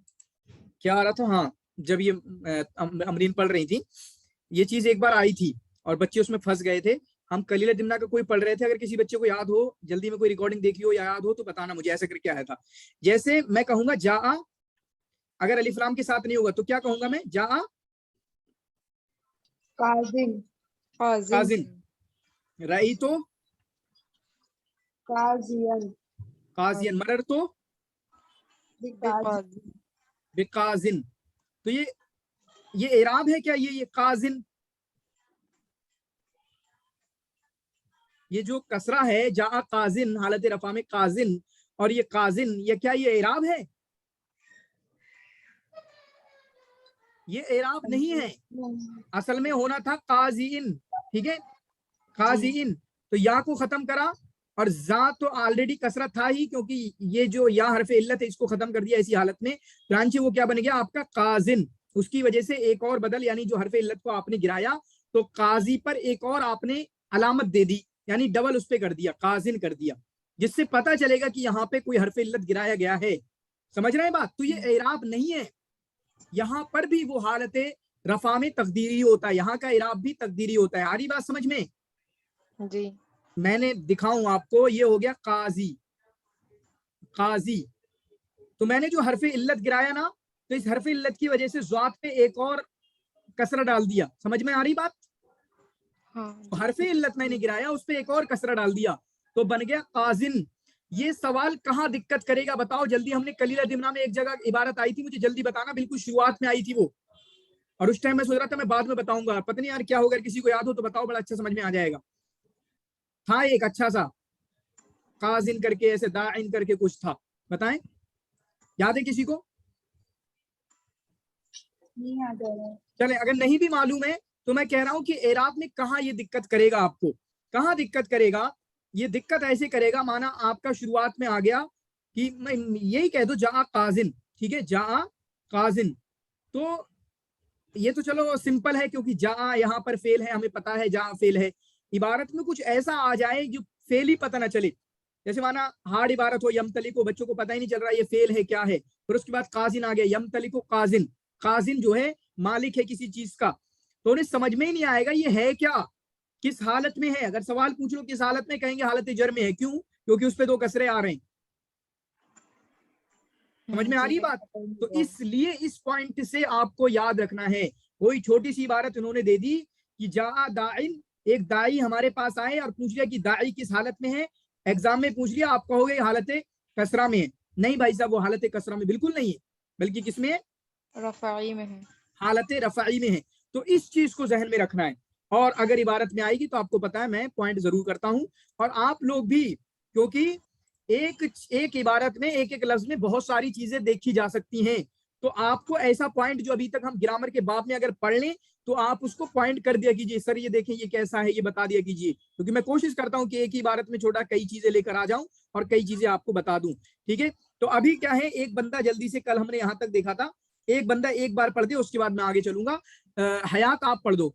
A: क्या आ रहा था? हाँ, जब ये अमरीन पढ़ रही थी, ये चीज एक बार आई थी और बच्चे उसमें फंस गए थे। हम कलील दिमना का कोई पढ़ रहे थे, अगर किसी बच्चे को याद हो, जल्दी में कोई रिकॉर्डिंग देखी हो या याद हो तो बताना मुझे, ऐसा करके आया था। जैसे मैं कहूंगा जा, अगर अलिफ लाम के साथ नहीं होगा तो क्या कहूंगा मैं? जा
E: काजिम,
A: काजिन, रई तो
E: काजियन,
A: काजियन, मरर तो
E: बिकाजिन,
A: बिकाजिन। तो ये एराब है क्या? ये काजिन, ये जो कसरा है जा काजिन हालत रफा में काजिन, और ये काजिन, ये क्या ये एराब है? ये एराब नहीं है, असल में होना था काजीन, ठीक है, काजीन। तो या को खत्म करा और जा तो ऑलरेडी कसरा था ही, क्योंकि ये जो या हरफे इल्लत है इसको खत्म कर दिया इसी हालत में, चुनांचे वो क्या बन गया आपका? काजिन। उसकी वजह से एक और बदल, यानी जो हरफे इल्लत को आपने गिराया तो काजी पर एक और आपने अलामत दे दी, यानी डबल उस पे कर दिया, काजिन कर दिया, जिससे पता चलेगा कि यहाँ पे कोई हरफे इल्लत गिराया गया है। समझ रहे हैं बात? तो ये एराब नहीं है, यहाँ पर भी वो हालत रफा में तकदीरी होता है, यहाँ का इराब भी तकदीरी होता है। आ रही बात समझ में?
B: जी।
A: मैंने दिखाऊं आपको, ये हो गया काजी, काजी। तो मैंने जो हरफे इल्लत गिराया ना, तो इस हरफे इल्लत की वजह से ज़ात पे एक और कसरा डाल दिया। समझ में आ रही बात?
B: हाँ,
A: तो हरफे इल्लत मैंने गिराया, उस पे एक और कसरा डाल दिया तो बन गया काजिन। ये सवाल कहाँ दिक्कत करेगा बताओ जल्दी? हमने कलीला दिमना में एक जगह इबारत आई थी, मुझे जल्दी बताना, बिल्कुल शुरुआत में आई थी वो, और उस टाइम मैं सोच रहा था मैं बाद में बताऊंगा, पता नहीं यार क्या होगा, किसी को याद हो तो बताओ, बड़ा अच्छा समझ में आ जाएगा। था एक अच्छा सा काजिन करके, ऐसे दाइन करके कुछ था, बताएं, याद है किसी को?
E: नहीं आ जा रहा है।
A: चले, अगर नहीं भी मालूम है तो मैं कह रहा हूं कि एराब में कहाँ ये दिक्कत करेगा आपको, कहाँ दिक्कत करेगा? ये दिक्कत ऐसे करेगा, माना आपका शुरुआत में आ गया कि मैं यही कह दो जा काजिन, ठीक है, जा काजिन, तो ये तो चलो सिंपल है, क्योंकि जा यहाँ पर फेल है, हमें पता है जा फेल है। इबारत में कुछ ऐसा आ जाए जो फेल ही पता ना चले, जैसे माना हार्ड इबारत हो, यमतली को, बच्चों को पता ही नहीं चल रहा ये फेल है क्या है, फिर उसके बाद काजिन आ गया, यमतली को काजिन, काजिन जो है मालिक है किसी चीज का, तो उन्हें समझ में ही नहीं आएगा ये है क्या, किस हालत में है। अगर सवाल पूछ लो किस हालत में, कहेंगे हालत जर में है, क्यों? क्योंकि उस पे दो कसरे आ रहे हैं। समझ में आ रही बात? तो इसलिए इस पॉइंट से आपको याद रखना है। कोई छोटी सी इबारत उन्होंने दे दी कि जा दाइन, एक दाई हमारे पास आए और पूछ लिया कि दाई किस हालत में है, एग्जाम में पूछ लिया, आप कहोगे हालत कसरा में है। नहीं भाई साहब, वो हालत कसरा में बिल्कुल नहीं है, बल्कि किसमें है?
B: रफ़ाई में है,
A: हालत रफ़ाई में है। तो इस चीज को जहन में रखना है, और अगर इबारत में आएगी तो आपको पता है मैं पॉइंट जरूर करता हूं, और आप लोग भी, क्योंकि एक इबारत में एक एक लफ्ज में बहुत सारी चीजें देखी जा सकती हैं, तो आपको ऐसा पॉइंट जो अभी तक हम ग्रामर के बाब में अगर पढ़ लें तो आप उसको पॉइंट कर दिया कीजिए, सर ये देखें ये कैसा है, ये बता दिया कीजिए, क्योंकि मैं कोशिश करता हूं कि एक ही इबारत में छोटा कई चीजें लेकर आ जाऊं और कई चीजें आपको बता दूं, ठीक है। तो अभी क्या है, एक बंदा जल्दी से, कल हमने यहां तक देखा था, एक बंदा एक बार पढ़ दे, उसके बाद मैं आगे चलूंगा। हयात आप पढ़ दो,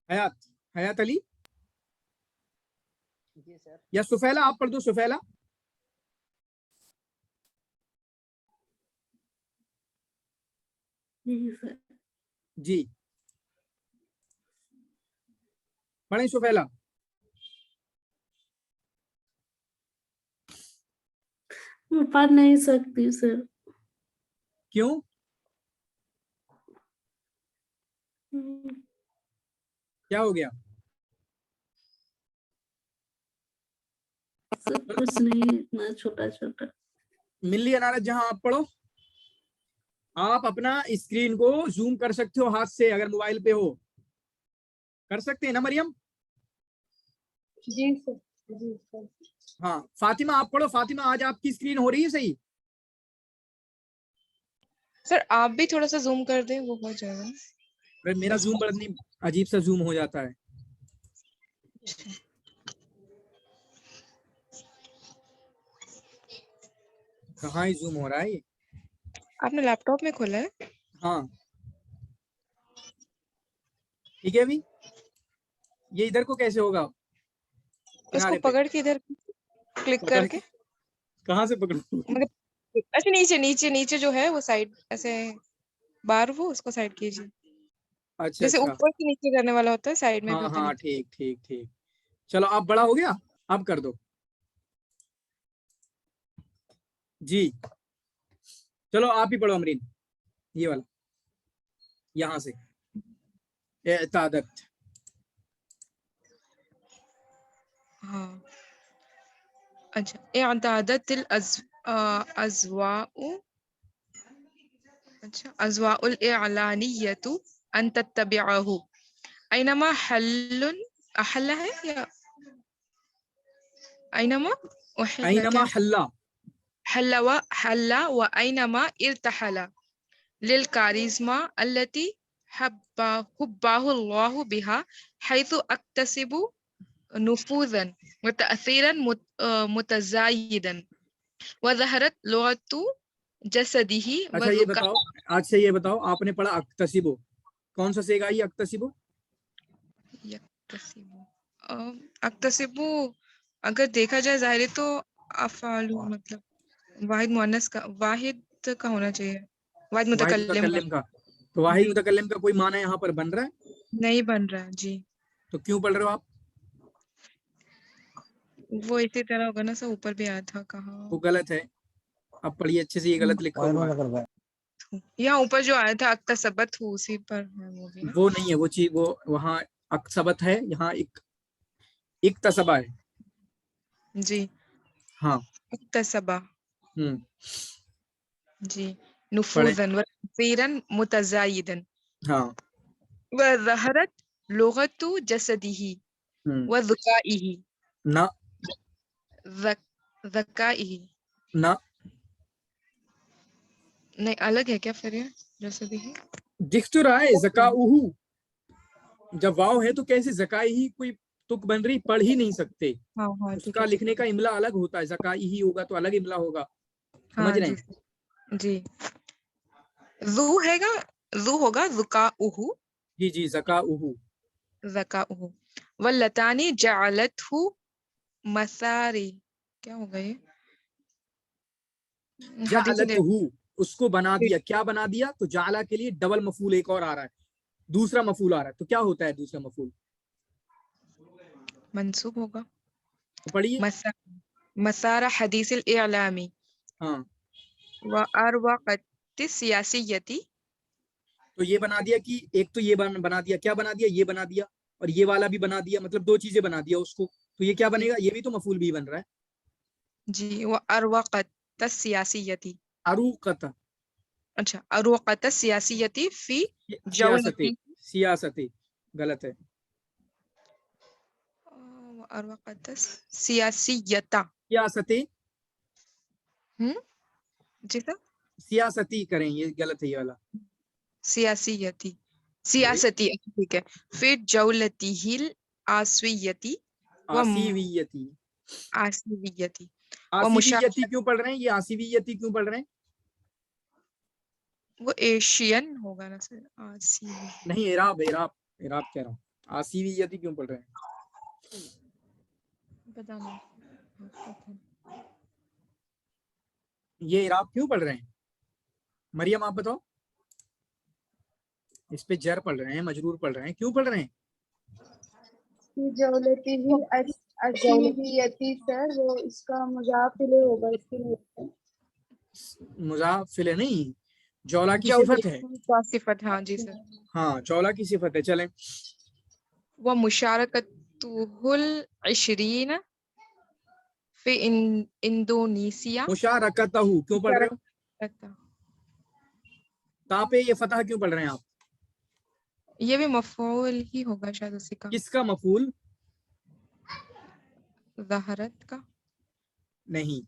A: हयात, हयात अली,
D: जी सर।
A: या सुफैला आप पढ़ दो, सुफैला।
I: नहीं सर।
A: जी पढ़ें सुफैला।
I: मैं पढ़ नहीं सकती सर।
A: क्यों? क्या हो गया?
I: सर कुछ नहीं, इतना छोटा छोटा।
A: मिल्ली अनारत जहां आप पढ़ो, आप अपना स्क्रीन को जूम कर सकते हो हाथ से, अगर मोबाइल पे हो कर सकते हैं ना मरियम?
E: जी सर। जी सर।
A: हाँ फातिमा आप पढ़ो। फातिमा आज आपकी स्क्रीन हो रही है सही?
B: सर आप भी थोड़ा सा जूम कर दें, वो हो जाएगा।
A: अरे मेरा जूम बड़ा अजीब सा जूम हो जाता है। कहाँ ही जूम हो रहा है ये?
B: आपने लैपटॉप में खोला है?
A: हाँ ठीक है। अभी ये इधर को कैसे होगा?
B: उसको
A: किनारे पे
B: पकड़ के इधर क्लिक
A: पकड़
B: करके,
A: के कहाँ से पकड़ूं?
B: मतलब अच्छा नीचे नीचे नीचे जो है वो साइड ऐसे बार, वो उसको साइड कीजिए।
A: अच्छा
B: जैसे
A: अच्छा
B: ऊपर से नीचे करने वाला होता है, साइड में भी
A: हाँ
B: होता है
A: हाँ
B: नीचे।
A: ठीक ठीक ठीक। चलो अब बड़ा हो गया, अब कर दो जी। चलो आप ही पढ़ो अमरीन, ये वाला यहाँ से इतादत।
B: हाँ अच्छा, इअदादतिल अज़वाउ, अच्छा अज़वाउल इअलानियतु अन तत्तबिअहु ऐनमा हल्लुन, अहल्ला है या ऐनमा उहिल्ला,
A: ऐनमा
B: क्या
A: हल्ला,
B: हल्ला व ऐनमा इर्तहला लिल कारिज़मा अल्लती हब्बाहु अल्लाहु बिहा हैथु अक्तसिबु नुफूज़न व तअसीरन मुतज़ायिदन व ज़हरत लुगतु जसदिही व
A: अच्छा ये
B: ज़ुका।
A: बताओ, आज से ये बताओ, आपने पढ़ा अक्तसिबो, कौन सा सेगा ये अक्तसिबो?
B: अक्तसिबु अगर देखा जाए ज़ाहिर तो अफ़ालु, मतलब वाहिद मुअन्नस का, वाहिद का होना चाहिए, वाहिद
A: वाहिद
B: मुतकल्लिम का।
A: मुतकल्लिम का। तो वाहिद
B: जी
A: मुतकल्लिम का कोई माना यहाँ पर बन रहा है?
B: नहीं बन रहा है जी,
A: तो क्यों पढ़ रहे हो आप?
B: वो इसी तरह होगा ना सर, ऊपर भी आया था कहाँ,
A: वो गलत है, अब पढ़िए अच्छे से, ये गलत लिखा हुआ है।
B: यहाँ ऊपर जो आया था अक्तसबत हूँ, उसी पर है वो भी ना।
A: वो नहीं है वो चीज, वो वहाँ अक्सबत है, यहाँ एक इक्तसबा है।
B: जी
A: हाँ
B: अक्तसबा जी,
A: पढ़े।
B: नुफूज़न व तअसीरन मुतज़ायिदन
A: हाँ
B: व ज़हरत लुगतु जसदिही व ज़ुकाइही,
A: ना
B: ज़काइही,
A: ना
B: नहीं अलग है क्या फिर ये जसदिही?
A: दिख तो रहा है ज़काउहु, जब वाव है तो कैसे ज़काई ही, कोई तुक बन रही, पढ़ ही नहीं सकते।
B: हाँ हाँ ठीक
A: उसका
B: है ठीक
A: लिखने का
B: है,
A: इमला अलग होता है, ज़काई ही होगा तो अलग इमला होगा, समझ
B: हाँ
A: रहे
B: जी
A: हैं?
B: जी। ज़ू हैगा, ज़ू होगा ज़ुकाउहु,
A: जी जी ज़काउहु।
B: ज़काउहु वल्लतानी जअलतहु मसारी, क्या होगा ये? हदीस ले,
A: जअलतहु, उसको बना दिया, क्या बना दिया? तो जाला के लिए डबल मफूल एक और आ रहा है, दूसरा मफूल आ रहा है, तो क्या होता है दूसरा मफूल?
B: मंसूब होगा।
A: तो पढ़िए।
B: मसारा हदीसिल इअलामी
A: हाँ
B: व अरवक़ति सियासियती,
A: तो ये बना दिया कि एक तो ये बना दिया, क्या बना दिया? ये बना दिया, और ये वाला भी बना दिया, मतलब दो चीजें बना दिया उसको, तो ये क्या बनेगा? ये भी तो मफूल भी बन रहा है।
B: जी व अरवक़त सियासियती,
A: अरूकत,
B: अच्छा अरवक़त सियासियती फी
A: सियासती,
B: जौलती,
A: सियासती गलत है।
B: व अरवक़त सियासियता,
A: सियासती,
B: जी सर,
A: सियासती करें, ये गलत है ये वाला।
B: सियासियती, सियासती, अच्छा, ठीक है। फिर जौलतिहिल आसवियती व
A: आसीवियती,
B: आसवियती व
A: आसीवियती क्यों पढ़ रहे हैं? ये आसीवियती क्यों पढ़ रहे हैं?
B: वो एशियन होगा ना सर, आसी,
A: नहीं इराब, इराब, इराब कह रहा हूँ, आसीवियती क्यों पढ़ रहे हैं?
B: पता नहीं,
A: ये इराब क्यों पढ़ रहे हैं? मरियम आप बताओ। इस पे जर पढ़ रहे हैं, मजरूर पढ़ रहे हैं, क्यों पढ़ रहे हैं?
E: जौलती सर, वो इसका मुजाफिल होगा इसके लिए।
A: मुजाफिल नहीं, जौला की
B: जौले
A: सिफत है।
B: का सिफत, हाँ जी सर।
A: हाँ, जौला की सिफत है। चलें,
B: वो मुशारकतुहुल इशरीन फी इंडोनेशिया।
A: मुशारकतहू क्यों पढ़ रहे हो?
B: मुशारकत,
A: ता पे ये फतह क्यों पढ़ रहे हैं आप?
B: ये भी मफऊल ही होगा शायद उसी का,
A: किसका मफूल?
B: ज़हरत का।
A: नहीं,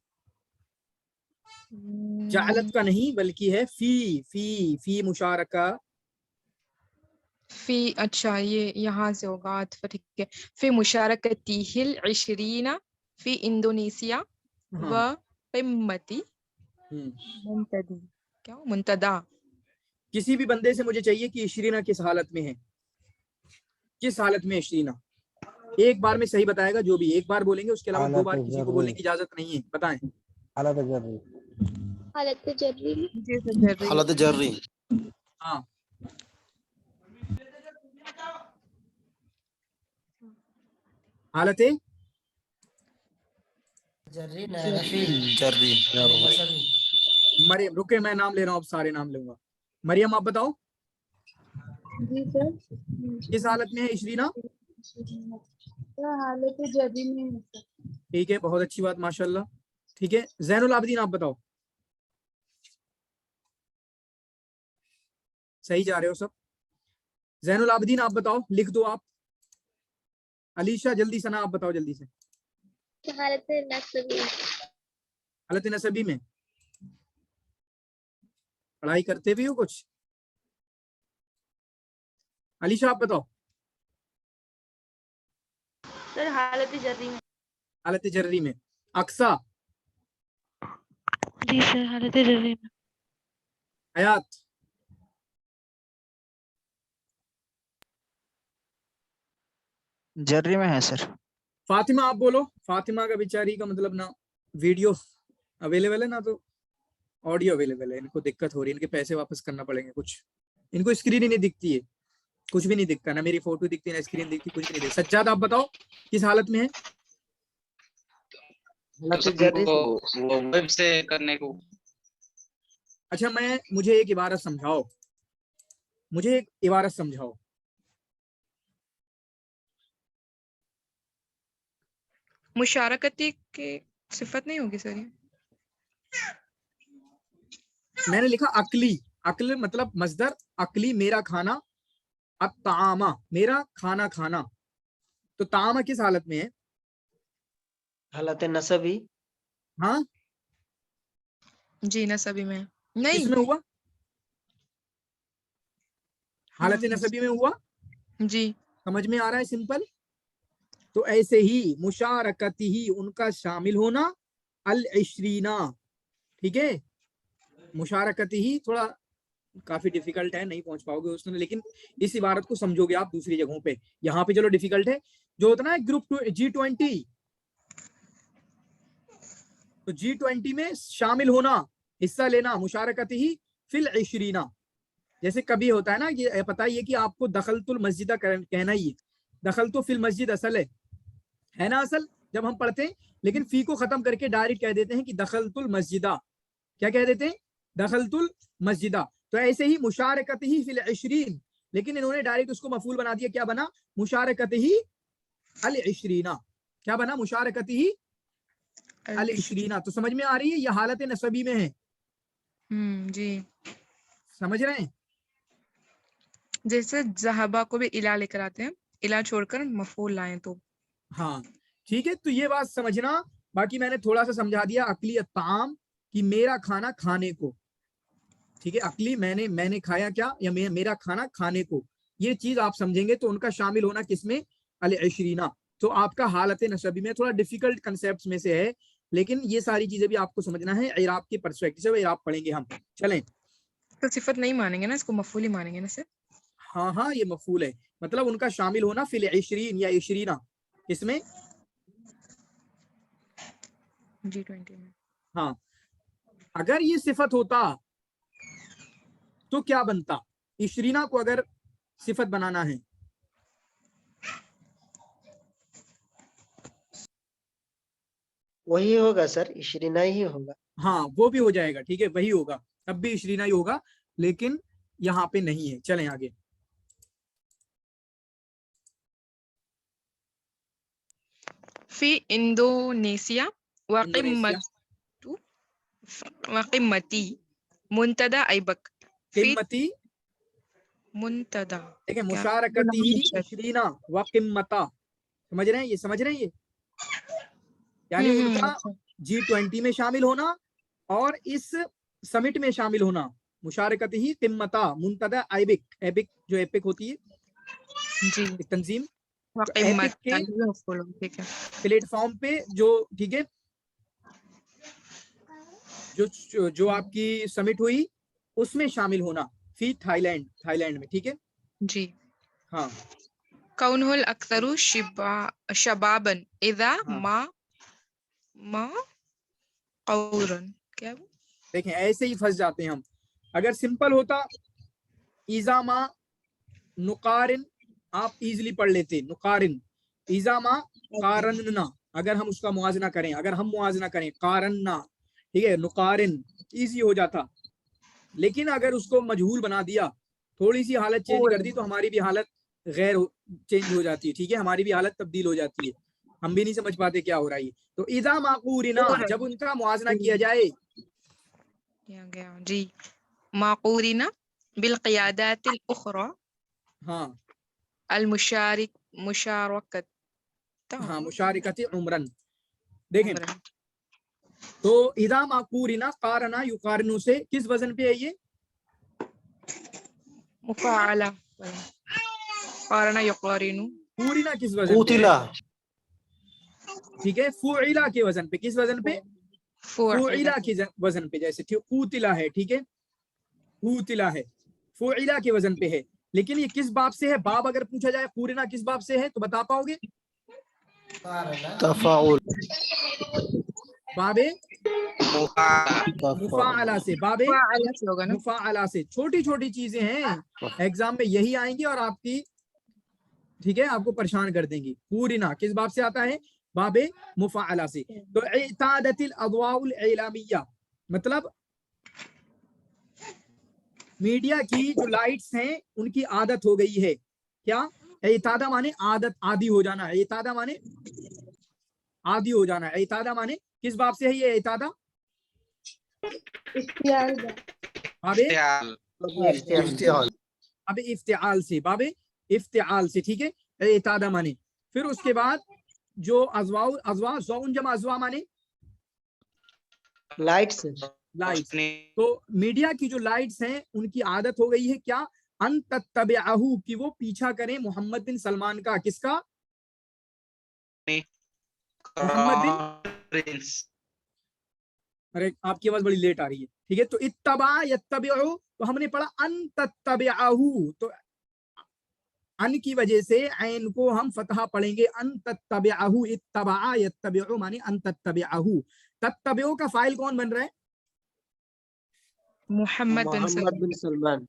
A: जालत का नहीं, बल्कि है फी मुशारका।
B: फी, अच्छा ये यहाँ से होगा आतिफ, ठीक है। फी मुशारकतिहिल इशरीना फी इंडोनेशिया व
A: हाँ,
B: क़िम्मती मुंतदी, क्या मुंतदा।
A: किसी भी बंदे से मुझे चाहिए कि इशरीना किस हालत में है, किस हालत में इशरीना। एक बार में सही बताएगा, जो भी एक बार बोलेंगे, उसके अलावा दो बार किसी को बोलने की इजाजत नहीं है। बताएं।
H: हालत जर्री में।
B: जी सर, जर्री।
F: हालत जर्री।
A: हाँ, हालत
F: जर्री।
A: मरियम, रुके मैं नाम ले रहा हूँ, अब सारे नाम लूंगा। मरियम आप बताओ,
E: जी सर,
A: किस हालत में है इशरीना?
E: हालत जर्री में है सर।
A: ठीक है, बहुत अच्छी बात, माशाल्लाह। ठीक है, जैनुल आबिदीन आप बताओ। सही जा रहे हो सब। जैनुल आबिदीन आप बताओ, लिख दो आप। अलीशा जल्दी, सना आप बताओ जल्दी से।
H: हालत नस्बी।
A: हालत नसबी में पढ़ाई करते भी हो कुछ? अलीशा आप बताओ।
H: सर हालत जर्री में।
A: हालत जर्री में। अक्सा।
I: जी सर, हालत जर्री में।
A: हयात।
C: जर्री में है सर।
A: फातिमा आप बोलो। फातिमा का बेचारी का मतलब ना वीडियो अवेलेबल है ना तो ऑडियो अवेलेबल है, इनको दिक्कत हो रही है, इनके पैसे वापस करना पड़ेंगे कुछ। इनको स्क्रीन ही नहीं दिखती है, कुछ भी नहीं दिखता, ना मेरी फोटो दिखती ना स्क्रीन दिखती, कुछ भी नहीं दिखता। सज्जाद आप बताओ, किस हालत में है?
C: हालत जर्री से।
G: वो वेब से करने को।
A: अच्छा, मुझे एक इबारत समझाओ, मुझे एक इबारत समझाओ।
B: मुशारकती के सिफत नहीं होगी सर ये?
A: मैंने लिखा अकली, अक्ल मतलब मजदर, अकली मेरा खाना, अब तामा मेरा खाना खाना। तो तामा किस हालत में है?
C: हालत नसबी।
A: हाँ,
B: जी नसबी में नहीं।
A: किसमें हुआ? हालत
B: हाँ,
A: नसबी में हुआ।
B: जी।
A: समझ में आ रहा है? सिंपल। तो ऐसे ही मुशारकती ही उनका शामिल होना, अल इशरीना। ठीक है, मुशारकती ही थोड़ा काफी डिफिकल्ट है, नहीं पहुंच पाओगे उसमें, लेकिन इस इबारत को समझोगे आप दूसरी जगहों पे। यहाँ पे चलो डिफिकल्ट है, जो होता है ग्रुप G20, तो G20 में शामिल होना, हिस्सा लेना, मुशारकती ही फिल इशरीना। जैसे कभी होता है ना, ये पता ही है कि आपको दखलतुल मस्जिदा कहना ही है। दखल तो फिल मस्जिद असल है ना असल जब हम पढ़ते हैं, लेकिन फी को खत्म करके डायरेक्ट कह देते हैं कि दखलतुल मस्जिदा। क्या कह देते हैं? दखलतुल मस्जिदा। तो ऐसे ही मुशारकत ही फिल इशरीन, लेकिन इन्होंने डायरेक्ट उसको मफूल बना दिया। क्या बना? मुशारकत ही अल इशरीना। क्या बना? मुशारकत ही अल इशरीना। तो समझ में आ रही है, यह हालत नसबी में है।
B: जी
A: समझ रहे हैं?
B: जैसे जहाबा को भी इला लेकर आते हैं, इला छोड़कर मफूल लाएं तो।
A: हाँ, ठीक है, तो ये बात समझना। बाकी मैंने थोड़ा सा समझा दिया अकली ताम कि मेरा खाना खाने को। ठीक है, अकली मैंने खाया क्या, या मेरा खाना खाने को, ये चीज आप समझेंगे तो उनका शामिल होना किसमें? अल इशरीना। तो आपका हालत नसबी में थोड़ा डिफिकल्ट कंसेप्ट में से है, लेकिन ये सारी चीजें भी आपको समझना है इराब के पर्सपेक्टिव से। इराब पढ़ेंगे हम। चलें।
B: तो सिफत नहीं मानेंगे ना, इसको मफूल ही मानेंगे ना सर?
A: हाँ हाँ, ये मफूल है, मतलब उनका शामिल होना फिल इशरीन या इशरीना, इसमें
B: G20 में।
A: हाँ, अगर ये सिफत होता तो क्या बनता? इशरीना को अगर صفت بنانا ہے.
C: وہی ہوگا سر، اشرینا ہی ہوگا.
A: ہاں وہ بھی ہو جائے گا, ٹھیک ہے, وہی ہوگا, تب بھی اشرینا ہی ہوگا, لیکن یہاں پہ نہیں ہے. چلیں آگے.
B: في إندونيسيا
A: انڈونیشیا,
B: وقمتي منتدى أيبك في
A: قمتی,
B: منتدى
A: دیکھیں
B: کیا؟
A: مشارکتی اشرینا و قمتا, سمجھ رہے ہیں یہ, سمجھ رہے ہیں یہ, یعنی ان کا G20 میں شامل ہونا اور اس سمٹ میں شامل ہونا. مشارکت ہی قمتا منتدى ایبک, ایبک جو ایپک ہوتی ہے
B: جی
A: ایک تنظیم,
B: وقمت
A: کے
B: ٹھیک ہے.
A: پلیٹ فارم پہ جو, ٹھیک ہے, جو آپ کی سمٹ ہوئی اس میں شامل ہونا, فی تھائی لینڈ, تھائی لینڈ میں, ٹھیک ہے.
B: جی
A: ہاں
B: كونه الأكثر شبابا إذا
A: ہاں
B: ما قورا کیا وہ؟
A: دیکھیں ایسے ہی پھنس جاتے ہیں ہم. اگر سمپل ہوتا ایزا ما نقارن, آپ ایزلی پڑھ لیتے نقارن, ایزا ما قارننا, اگر ہم اس کا موازنہ کریں, اگر ہم موازنہ کریں قارننا, ٹھیک ہے, نقارن ایزی ہو جاتا. لیکن اگر اس کو مجہول بنا دیا, تھوڑی سی حالت چینج کر دی, تو ہماری بھی حالت غیر چینج ہو جاتی ہے, ٹھیک ہے, ہماری بھی حالت تبدیل ہو جاتی ہے, ہم بھی نہیں سمجھ پاتے کیا ہو رہا ہے. تو اذا ما قورنا, جب ان کا موازنہ کیا جائے,
B: گیا جی, ما قورنا بالقيادات الأخرى
A: ہاں
B: مشارکت
A: ہاں مشارکت عمرن. دیکھیں تو اذا ما قورنا, قارنا یقارنو سے کس وزن پہ ہے یہ,
B: مفاعلہ, قارنا یقارنو,
A: قورنا کس وزن پہ,
F: قوتلا
A: ٹھیک ہے, فعلا کے وزن پہ, کس وزن پہ, فعلا کے وزن پہ, جیسے قوتلا ہے, ٹھیک ہے, قوتلا ہے, فعلا کے وزن پہ ہے. لیکن یہ کس باب سے ہے, باب اگر پوچھا جائے قورنا کس باب سے ہے تو بتا پاؤ گے,
F: تفاعل
A: باب مفاعلہ سے, باب مفاعلہ سے. چھوٹی چھوٹی چیزیں ہیں, ایگزام میں یہی آئیں گی اور آپ کی, ٹھیک ہے, آپ کو پریشان کر دیں گی. قورنا کس باب سے آتا ہے, باب مفاعلہ سے. تو اعتادت الاضواء الاعلامیہ, مطلب میڈیا کی جو لائٹس ہیں ان کی عادت ہو گئی ہے. کیا, اعتادہ مانے عادت, عادی ہو جانا, اعتادہ مانے عادی ہو جانا, اعتادہ مانے کس باب سے ہے یہ اعتادہ, باب
F: افتعال
A: اب افتعال سے, باب افتعال سے, ٹھیک ہے, اعتادہ مانے. پھر اس کے بعد جو ازوا زون جمع ازوا مانے
C: لائٹس
A: لائٹس. تو میڈیا کی جو لائٹس ہیں ان کی عادت ہو گئی ہے کیا, ان تتبعہ, کہ وہ پیچھا کریں محمد بن سلمان کا, کس کا, محمد بن, ارے آپ کی آواز بڑی لیٹ آ رہی ہے, ٹھیک ہے. تو اتبع یتبع, تو ہم نے پڑھا ان تتبعہ, تو ان کی وجہ سے عین کو ہم فتحہ پڑھیں گے, ان تتبعہ, اتبع یتبع معنی ان تتبعہ. تتبع کا فاعل کون بن رہا ہے,
B: محمد
C: بن سلمان.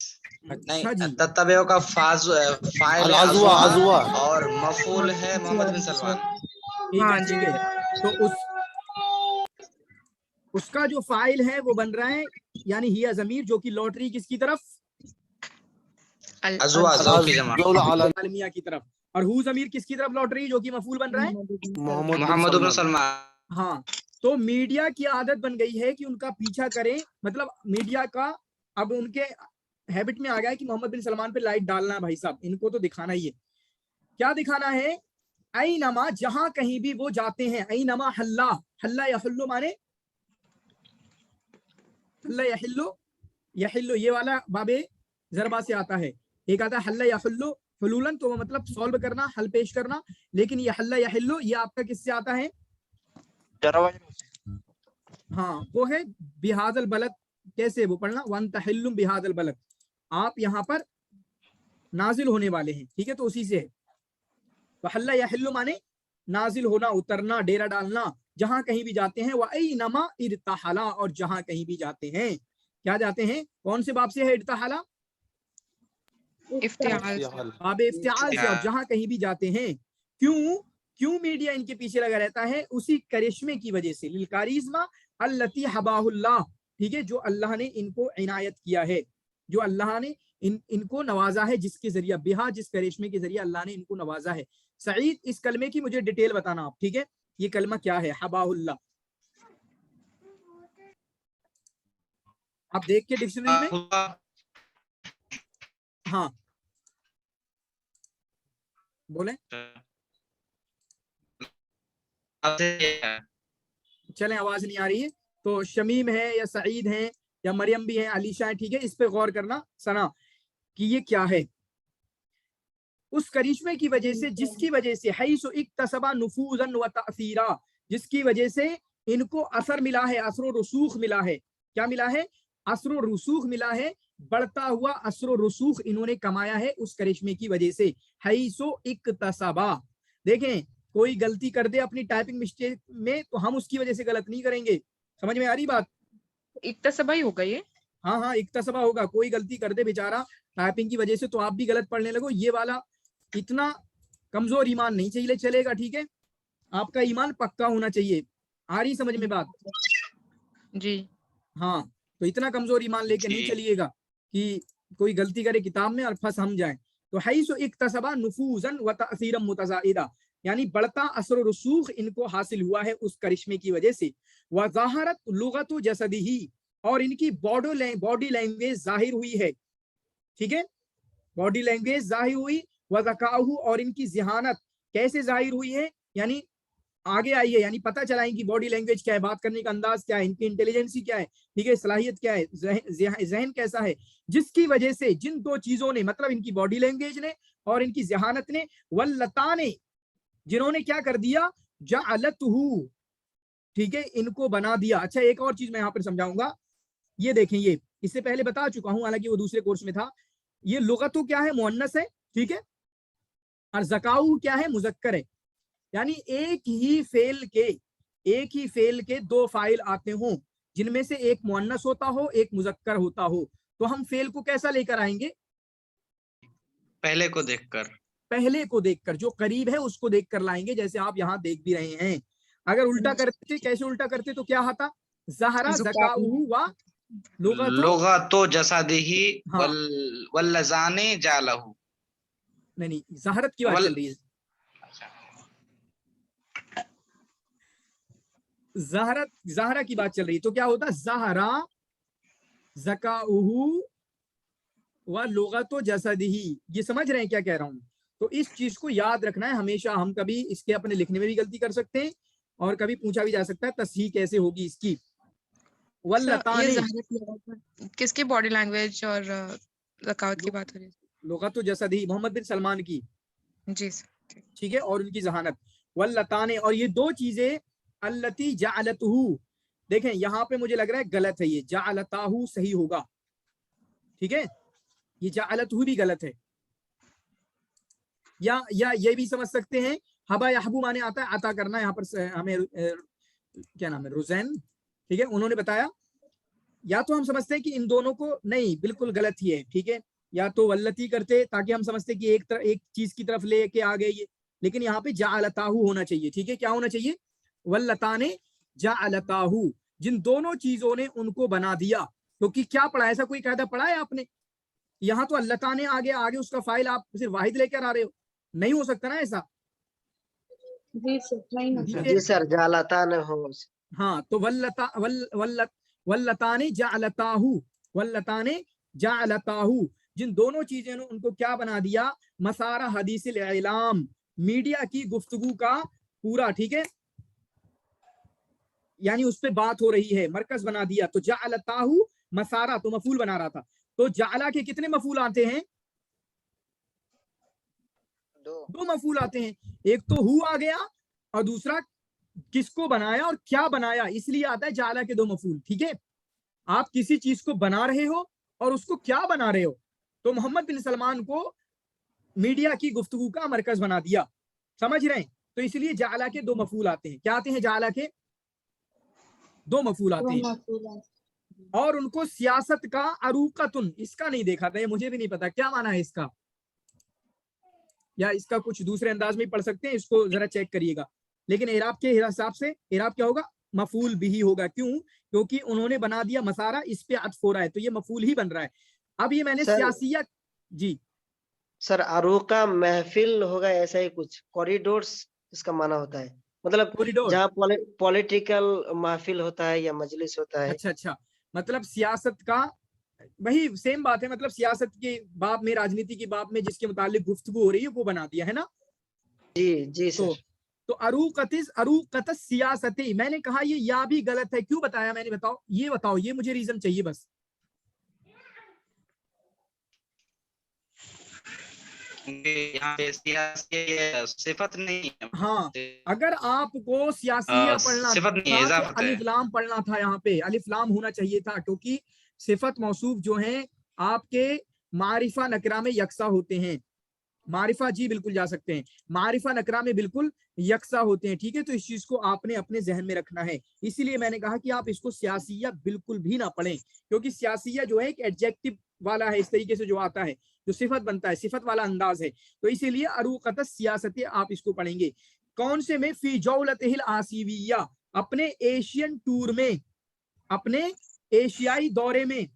A: اچھا جی,
G: تتبعو کا فاعل
F: العزوا عزوا
G: اور مفعول ہے محمد بن سلمان.
A: ٹھیک ہے. تو اس کا جو فاعل ہے وہ بن رہا ہے, یعنی ہی ضمیر, جو کہ لوٹری کس کی طرف,
G: ازوا کی جمع
A: عالمیہ کی طرف, اور ہو ضمیر کس کی طرف لوٹ رہی ہے, جو کہ مفعول بن رہا ہے,
G: محمد بن سلمان.
A: ہاں. تو میڈیا کی عادت بن گئی ہے کہ ان کا پیچھا کریں, مطلب میڈیا کا اب ان کے ہیبٹ میں آ گیا ہے کہ محمد بن سلمان پہ لائٹ ڈالنا ہے, بھائی صاحب ان کو تو دکھانا ہی ہے. کیا دکھانا ہے, اینما, جہاں کہیں بھی وہ جاتے ہیں, اینما حلا, حلا یحلو مانے حلا یحلو, یحلو یہ والا باب ضربہ سے آتا ہے. ایک آتا ہے حلا یحلو حلولن, تو وہ مطلب سالو کرنا, حل پیش کرنا. لیکن یہ حلا یحلو یہ آپ کا کس سے آتا ہے, ہاں وہ ہے بہذا البلد. کیسے وہ پڑھنا, وانت حل بہذا البلد, آپ یہاں پر نازل ہونے والے ہیں, ٹھیک ہے, تو اسی سے ہے. تو حل یحل مانے نازل ہونا, اترنا, ڈیرا ڈالنا, جہاں کہیں بھی جاتے ہیں. وَأَيْنَمَا ارتحلا, اور جہاں کہیں بھی جاتے ہیں, کیا جاتے ہیں, کون سے باب سے ہے ارتحلا,
B: इफ्तियाल से।
F: इफ्तिहाल।
A: बाब इफ्तिआल से। और जहां कहीं भी जाते हैं, क्यों मीडिया इनके पीछे लगा रहता है? उसी करिश्मे की वजह से, लिल कारिश्मा अल्लती हबाहुल्लाह, ठीक है, जो अल्लाह ने इनको इनायत किया है, जो अल्लाह ने इनको नवाजा है, जिसके जरिए बिहा, जिस करिश्मे के जरिए अल्लाह ने इनको नवाजा है। सईद, इस कलमे की मुझे डिटेल बताना आप, ठीक है, ये कलमा क्या है हबाहुल्लाह? आप देख के डिक्शनरी में, हाँ बोले, चलें, आवाज नहीं आ रही है तो शमीम है या सईद है या मरियम भी है, अलीशा है, ठीक है, इस पे गौर करना सना कि ये क्या है। उस करिश्मे की वजह से, जिसकी वजह से हैसु इक्तसबा नुफूजन व तासीरा, जिसकी वजह से इनको असर मिला है, असर रसूख मिला है। क्या मिला है? असर रसूख मिला है, बढ़ता हुआ असर रसूख इन्होंने कमाया है उस करिश्मे की वजह से। हैसु इक्तसबा, देखें कोई गलती कर दे अपनी टाइपिंग मिस्टेक में तो हम उसकी वजह से गलत नहीं करेंगे, समझ में आ रही बात?
B: इक्तसबा ही होगा ये।
A: हाँ, इक्तसबा होगा, कोई गलती कर दे बेचारा टाइपिंग की वजह से तो आप भी गलत पढ़ने लगो, ये वाला इतना कमजोर ईमान नहीं चाहिए चलेगा, ठीक है, आपका ईमान पक्का होना चाहिए। आ रही समझ में बात?
B: जी
A: हाँ, तो इतना कमजोर ईमान लेके नहीं चलिएगा कि कोई गलती करे किताब में और फंस हम जाए। तो हैसु इक्तसबा नुफूजन व तासीरम मुतज़ाइदा, यानी बढ़ता असर रसूख इनको हासिल हुआ है उस करिश्मे की वजह से। व ज़ाहरत लुगतु जसदिही, और इनकी बॉडी लैंग्वेज जाहिर हुई है, ठीक है, बॉडी लैंग्वेज जाहिर हुई। व ज़काहु, और इनकी ज़हानत कैसे जाहिर हुई है, यानी आगे आई है, यानी पता चला इनकी बॉडी लैंग्वेज क्या है, बात करने का अंदाज क्या है, इनकी इंटेलिजेंसी क्या है, ठीक है, सलाहियत क्या है, जहन कैसा है, जिसकी वजह से जिन दो चीजों ने, मतलब इनकी बॉडी लैंग्वेज ने और इनकी जहानत ने, वल्लता ने, जिन्होंने क्या कर दिया, जअलतहु, ठीक है, इनको बना दिया। अच्छा, एक और चीज मैं यहाँ पर समझाऊंगा, ये देखें, ये इससे पहले बता चुका हूं, हालांकि वो दूसरे कोर्स में था। ये लुगतु क्या है, मुअन्नस है, ठीक है, और ज़काउ क्या है, मुज़क्कर है, यानी एक ही फेल के दो फाइल आते हों, जिनमें से एक मुअन्नस होता हो, एक मुज़क्कर होता हो, तो हम फेल को कैसा लेकर आएंगे?
G: पहले को देखकर, जो करीब है उसको देखकर लाएंगे, जैसे आप यहाँ देख भी रहे हैं। अगर उल्टा करते, कैसे उल्टा करते तो क्या आता? ज़हरा ज़काउहु व लुगतु जसदिही
A: हाँ,
G: वल्लज़ाने जालहु।
A: नहीं, ज़हरत की बात चल रही है, ज़हरा की बात चल रही है, तो क्या होता? ज़हरा ज़काउहु व लुगतु जसदिही। ये समझ रहे हैं क्या कह रहा हूं? तो इस चीज को याद रखना है हमेशा। हम कभी इसके अपने लिखने में भी गलती कर सकते हैं और कभी पूछा भी जा सकता है तस्हीह कैसे होगी इसकी। वल्लतानी,
B: किसकी बॉडी लैंग्वेज और ज़कावत की बात हो रही है?
A: लुगतु जसदिही, मोहम्मद बिन सलमान की,
B: जी सर,
A: ठीक है, और उनकी जहानत। वल्लताने, और ये दो चीजें, अल्लती जअलतहु, देखें यहाँ पे मुझे लग रहा है गलत है, ये जअलताहु सही होगा, ठीक है, ये जअलतहु भी गलत है। या ये भी समझ सकते हैं, हबा यहबू माने आता है अता करना, यहाँ पर हमें क्या नाम है, रुज़ैन, ठीक है, उन्होंने बताया। या तो हम समझते हैं कि इन दोनों को, नहीं बिल्कुल गलत ही है, ठीक है, या तो वल्लती करते ताकि हम समझते कि एक चीज की तरफ लेके आ गए ये, लेकिन यहाँ पे जअलताहु होना चाहिए, ठीक है, क्या होना चाहिए? वल्लताने जअलताहु, जिन दोनों चीजों ने उनको बना दिया। क्योंकि क्या पढ़ा, ऐसा कोई कायदा पढ़ा है आपने? यहाँ तो अल्लताने आगे उसका फाइल आप सिर्फ वाहिद लेकर आ रहे हो, नहीं हो सकता ना ऐसा।
E: जी सर, नहीं हो
C: जी सर, जालता न हो।
A: हाँ, तो वल्लताने जअलताहु, जिन दोनों चीजें ने उनको क्या बना दिया? मसारा हदीसिल इलाम, मीडिया की गुफ्तगू का पूरा, ठीक है, यानी उस पे बात हो रही है, मरकज बना दिया। तो जअलताहु मसारा तो मफूल बना रहा था, तो जाला के कितने मफूल आते हैं? दो मफूल आते हैं, एक तो हु आ गया और दूसरा किसको बनाया और क्या बनाया, इसलिए आता है जाला के दो मफूल, ठीक है। आप किसी चीज को बना रहे हो और उसको क्या बना रहे हो, तो मोहम्मद बिन सलमान को मीडिया की गुफ्तगू का मरकज बना दिया, समझ रहे हैं? तो इसलिए जाला के दो मफूल आते हैं। क्या आते हैं? जाला के दो मफूल आते हैं, اور ان کو सियासत का अरूकतुन, इसका नहीं देखा था, ये मुझे भी नहीं पता क्या माना है इसका, या इसका कुछ दूसरे अंदाज में पढ़ सकते हैं, इसको जरा चेक करिएगा। लेकिन इराब के हिसाब से इराब क्या होगा, मफूल बिही होगा। क्यों? क्योंकि उन्होंने बना दिया मसारा, इस पे अत्फ हो रहा है, तो ये मफूल ही बन रहा है। अब ये मैंने
C: सर-
A: सियासिया जी
C: सर अरूका महफिल होगा, ऐसा ही कुछ, कॉरिडोर्स इसका माना होता है, मतलब
A: कॉरिडोर।
C: जहाँ पॉलिटिकल महफिल होता है या मजलिस होता है।
A: अच्छा, मतलब सियासत का, वही सेम बात है, मतलब सियासत के बाब में, राजनीति की बाब में जिसके मुतालिक गुफ्तगू हो रही है वो बना दिया है ना।
C: जी सर।
A: तो अरूकत सियासती, मैंने कहा ये या भी गलत है, क्यों बताया मैंने, बताओ, ये बताओ, ये मुझे रीजन चाहिए बस।
G: यहाँ पे सिफत नहीं है।
A: हाँ, अगर आपको सियासिया पढ़ना
G: सिफत नहीं है,
A: था तो
G: इजाफत है।
A: अलिफ लाम पढ़ना था, यहाँ पे अलिफ लाम होना चाहिए था, क्योंकि सिफत मौसूफ जो हैं आपके मारिफा नकरा में यकसा होते हैं। मारिफा जी बिल्कुल जा सकते हैं, मारिफा नकरा में बिल्कुल यकसा होते हैं, ठीक है। तो इस चीज को आपने अपने जहन में रखना है, इसीलिए मैंने कहा कि आप इसको सियासिया बिल्कुल भी ना पढ़ें, क्योंकि सियासिया जो है एक एडजेक्टिव वाला है, इस तरीके से जो आता है, जो सिफत बनता है, सिफत वाला अंदाज है। तो इसीलिए अरूकत सियासत आप इसको पढ़ेंगे। कौन से में? फी जौलतिहिल आसिविया, अपने एशियन टूर में, अपने एशियाई दौरे में,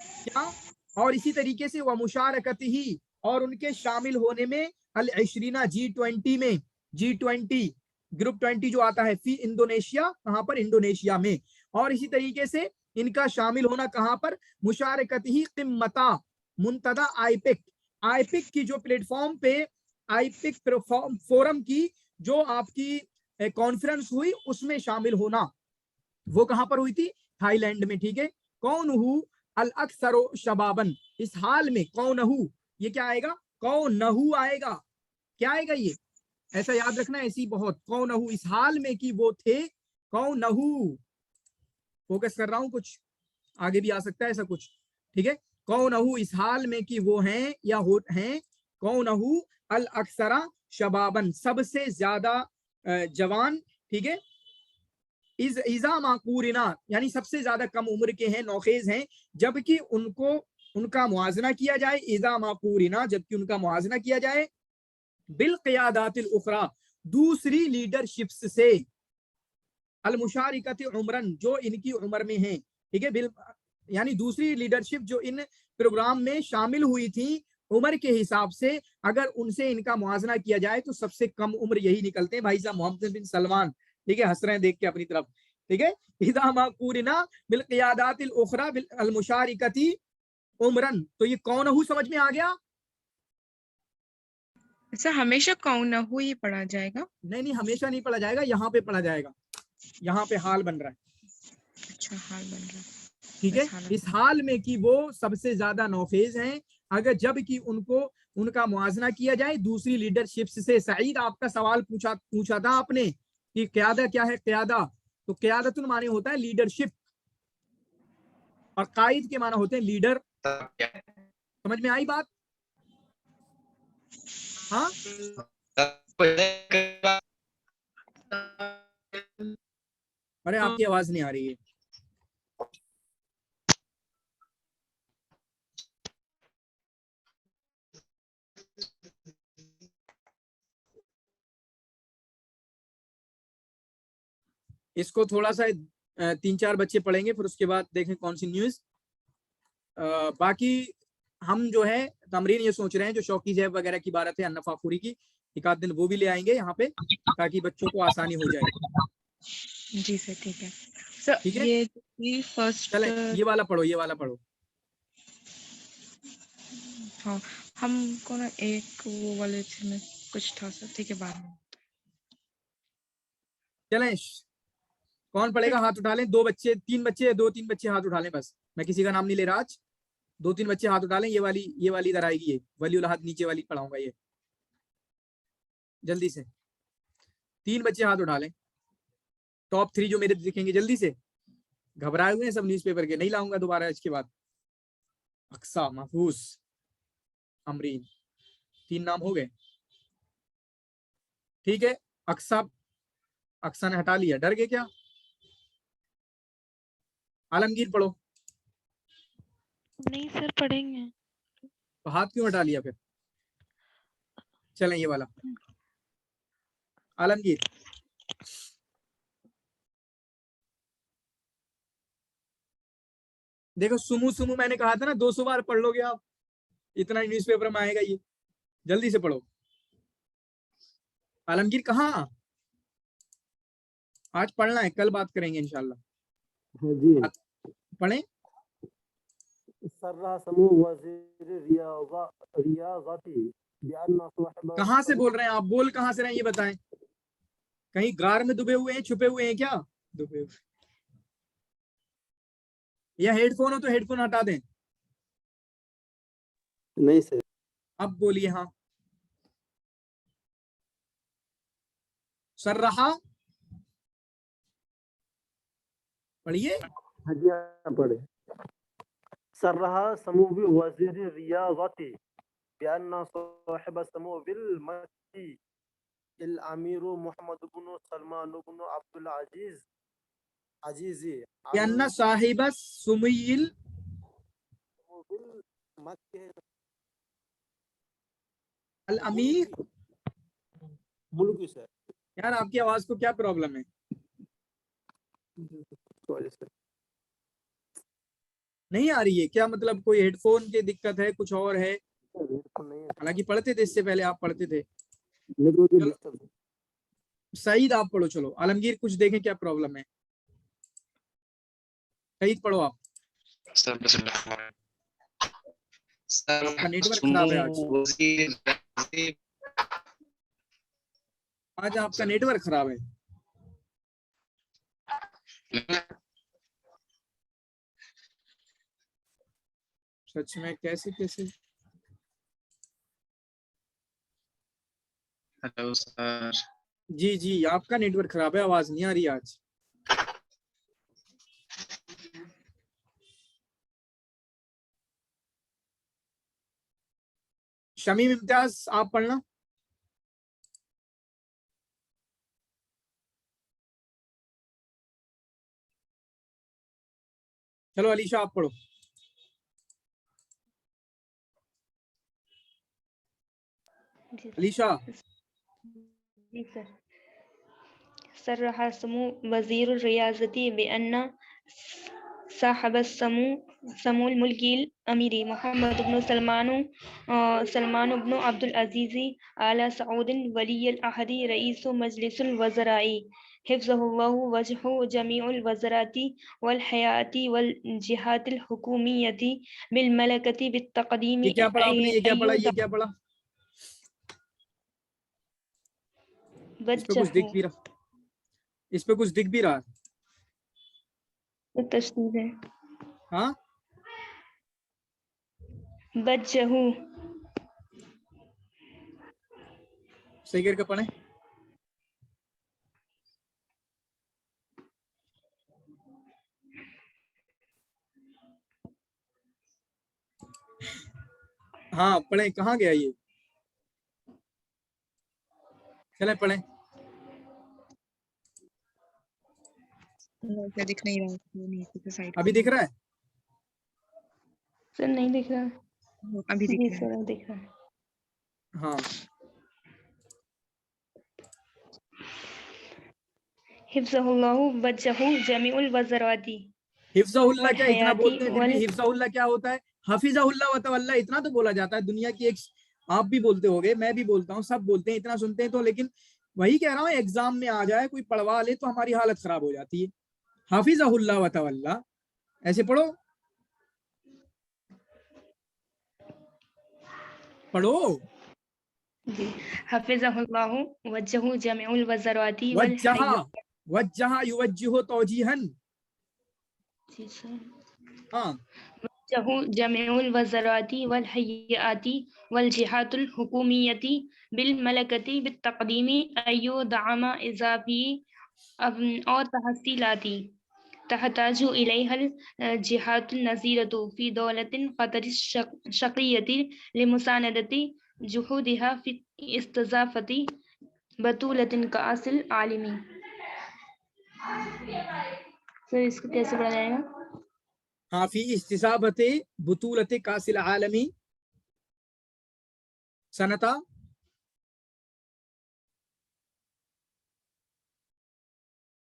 A: क्या, और इसी तरीके से वह मुशारकत ही, और उनके शामिल होने में, अल इशरीना G20 में, G20 ग्रुप 20 जो आता है, फी इंडोनेशिया, कहां पर? इंडोनेशिया में। और इसी तरीके से इनका शामिल होना कहां पर? मुशारकत ही क़िम्मता मुंतदा आईपिक, आईपिक की जो प्लेटफॉर्म पे, आईपिक फोरम की जो आपकी कॉन्फ्रेंस हुई, उसमें शामिल होना। वो कहां पर हुई थी? थाईलैंड में, ठीक है। कौन हु अल अक्सरो शबाबन, इस हाल में, कौनहु, ये क्या आएगा? कौनहु आएगा, क्या आएगा ये, ऐसा याद रखना, ऐसी बहुत, कौनहु, इस हाल में कि वो थे, कौनहु, फोकस कर रहा हूं, कुछ आगे भी आ सकता है ऐसा कुछ, ठीक है। कौनहु, इस हाल में कि वो हैं या हो हैं, कौनहु अल अक्सरा शबाबन, सबसे ज्यादा जवान, ठीक है। इज़ा माकूरिना, यानी सबसे ज्यादा कम उम्र के हैं, नौखेज हैं, जबकि उनका मुआजना किया जाए, इज़ा माकूरिना, जबकि उनका मुआजना किया जाए, बिल क़ियादातिल उखरा, दूसरी लीडरशिप्स से, अल मुशारिकत उमरन, जो इनकी उम्र में है, ठीक है, बिल यानी दूसरी लीडरशिप जो इन प्रोग्राम में शामिल हुई थी, उम्र के हिसाब से अगर उनसे इनका मुआजना किया जाए तो सबसे कम उम्र यही निकलते हैं भाई साहब, मोहम्मद बिन सलमान, ठीक है, हंस रहे हैं देख के अपनी तरफ, ठीक है। इज़ा माकूरिना बिल क़ियादातिल उखरा बिल अल मुशारिकती उमरन, तो ये कौनहु समझ में आ गया?
B: अच्छा, हमेशा कौनहु ही पढ़ा जाएगा?
A: नहीं, हमेशा नहीं पढ़ा जाएगा, यहाँ पे पढ़ा जाएगा, यहाँ पे हाल बन रहा है,
B: अच्छा, हाल बन रहा है,
A: ठीक है। इस हाल में कि वो सबसे ज्यादा नौखेज हैं, अगर जब कि उनका मुआजना किया जाए दूसरी लीडरशिप से। सईद, आपका सवाल पूछा था आपने कि क़यादा क्या है? क़यादा, तो क़यादतुल माने होता है लीडरशिप, और कायद के माने होते हैं लीडर। समझ में आई बात? हाँ, अरे आपकी आवाज नहीं आ रही है। इसको थोड़ा सा 3-4 बच्चे पढ़ेंगे, फिर उसके बाद देखें कौन सी न्यूज। बाकी हम जो है तमरीन ये सोच रहे हैं, जो शौकी जैब वगैरह की इबारत है अन्नफाखुरी की, एक आध दिन वो भी ले आएंगे यहाँ पे, ताकि बच्चों को आसानी हो जाए।
B: जी सर, ठीक है सर।
A: ठीक है,
B: ये फर्स्ट,
A: चले ये वाला पढ़ो, ये वाला पढ़ो।
B: हाँ, हमको ना एक वो वाले में कुछ था सर, ठीक है, बाद में।
A: चलें, कौन पढ़ेगा? हाथ उठा लें, 2 बच्चे, 3 बच्चे, 2-3 बच्चे हाथ उठा लें, बस मैं किसी का नाम नहीं ले रहा आज। 2-3 बच्चे हाथ उठा लें, ये वाली इधर आएगी, ये वली उल हाथ नीचे वाली पढ़ाऊंगा, ये जल्दी से 3 बच्चे हाथ उठा लें, टॉप 3 जो मेरे दिखेंगे, जल्दी से। घबराए हुए हैं सब न्यूज़पेपर के, नहीं लाऊंगा दोबारा इसके बाद। अक्सा, महफूज, अमरीन, 3 नाम हो गए, ठीक है। अक्सा ने हटा लिया, डर गए क्या? आलमगीर पढ़ो।
H: नहीं सर पढ़ेंगे.
A: तो हाथ क्यों हटा लिया फिर? चलें ये वाला आलमगीर, देखो सुमु सुमु मैंने कहा था ना 200 बार पढ़ लोगे आप, इतना न्यूज़पेपर में आएगा ये, जल्दी से पढ़ो। आलमगीर कहाँ? आज पढ़ना है, कल बात करेंगे इंशाल्लाह।
F: जी
A: पढ़ें।
F: सर्रा समूह वज़ीर रियाज़ती बिअन्ना साहिब
A: कहाँ से बोल रहे हैं आप? बोल कहाँ से रहे हैं ये बताएं। कहीं गार में डूबे हुए हैं, छुपे हुए हैं क्या? डूबे हुए, या हेडफोन हो तो हेडफोन हटा दें।
F: नहीं सर।
A: अब बोलिए। हाँ, सर्रहा पढ़िए।
F: हाँ जी हाँ पढ़े। सर्रहा समूह वज़ीर रियाज़ती बिअन्ना साहिब समूह बिल मक्की इल अमीरु मुहम्मद इब्न सलमान इब्न अब्दुल अजीज अजीजी
A: यान्ना साहिब सुमैल
F: बिल मक्की
A: अल अमीर।
F: मुल्की सर।
A: यार आपकी आवाज को क्या प्रॉब्लम है?
F: Sorry sir.
A: नहीं आ रही है क्या? मतलब कोई हेडफोन की दिक्कत है, कुछ और है? हालांकि पढ़ते थे इससे पहले, आप पढ़ते थे। चलो, सईद आप पढ़ो। चलो आलमगीर कुछ देखें क्या प्रॉब्लम है। सईद पढ़ो आप। आपका नेटवर्क खराब है आज आपका नेटवर्क खराब है। सच में कैसे कैसे?
G: Hello sir.
A: जी जी, आपका नेटवर्क खराब है, आवाज नहीं आ रही आज। शमीम इम्तियाज आप पढ़ना। चलो अलीशा आप पढ़ो। अलीशा।
H: जी सर। सर्रहा समू वज़ीर रियाज़ती बिअन्ना साहब समूल मुल्किल अमीरी मोहम्मद इब्न सलमान इब्न अब्दुल अजीज़ी आला सऊदिन वलील अहदी रईसु मजलिसुल वज़राई हिफ्ज़हुल्लाहु वजहु जमीउल वज़राती वल हयाती वल जिहातिल हुकूमियती बिल मलकती बित्तक़दीमी
A: ये क्या पढ़ा आपने? ये क्या पढ़ा? ये क्या पढ़ा? इस पे कुछ दिख भी रहा? इस पे कुछ दिख भी रहा?
H: तशदीद है।
A: हाँ,
H: बज्जहू
A: सही करके पढ़े। हाँ पढ़े। कहाँ गया ये? चले पढ़े।
B: क्या दिख नहीं रहा है नीचे से साइड
A: अभी दिख रहा है?
H: सर नहीं दिख रहा।
B: अभी
H: जी
B: दिख रहा
H: सर अब दिख रहा है।
A: हाँ,
H: हिफ्ज़हुल्लाहु वज्जहु जमीउल वज़राती
A: हिफ्ज़हुल्लाह क्या इतना
H: हयाती
A: बोलते हैं, फिर भी हिफ्ज़हुल्लाह क्या होता है? हफिज़हुल्लाह व तवल्ला इतना तो बोला जाता है। दुनिया की एक, आप भी बोलते होगे, मैं भी बोलता हूँ, सब बोलते हैं, इतना सुनते हैं तो। लेकिन वही कह रहा हूँ, एग्जाम में आ जाए कोई पढ़वा ले तो हमारी हालत खराब हो जाती है। हफिज़हुल्लाह व तवल्ला ऐसे पढ़ो, पढ़ो।
H: जी हफिज़हुल्लाहु वज्जहु जमीउल वज़राती वल
A: वज्जहा, वज्जहा युवज्जिहु तौजीहन।
H: जी सर।
A: हाँ,
H: वज्जहु जमीउल वज़राती वल हयाती वल जिहातुल हुकूमियती बिल मलकती बित्तक़दीमी अय्यु दामा इज़ाफ़ी और तहसीलाती तहताजु इलैहल जिहातुन नज़ीरतु फ़ी दौलतिन क़तरी शक़िय्यति लिमुसानदति जुहूदिहा फ़ी इस्तिज़ाफ़ति बतूलतिन कासिल आलिमी। सर इसको कैसे पढ़ा जाएगा?
A: हाँ फी इस्तिसाबत बुतूलत कासिल आलमी सनता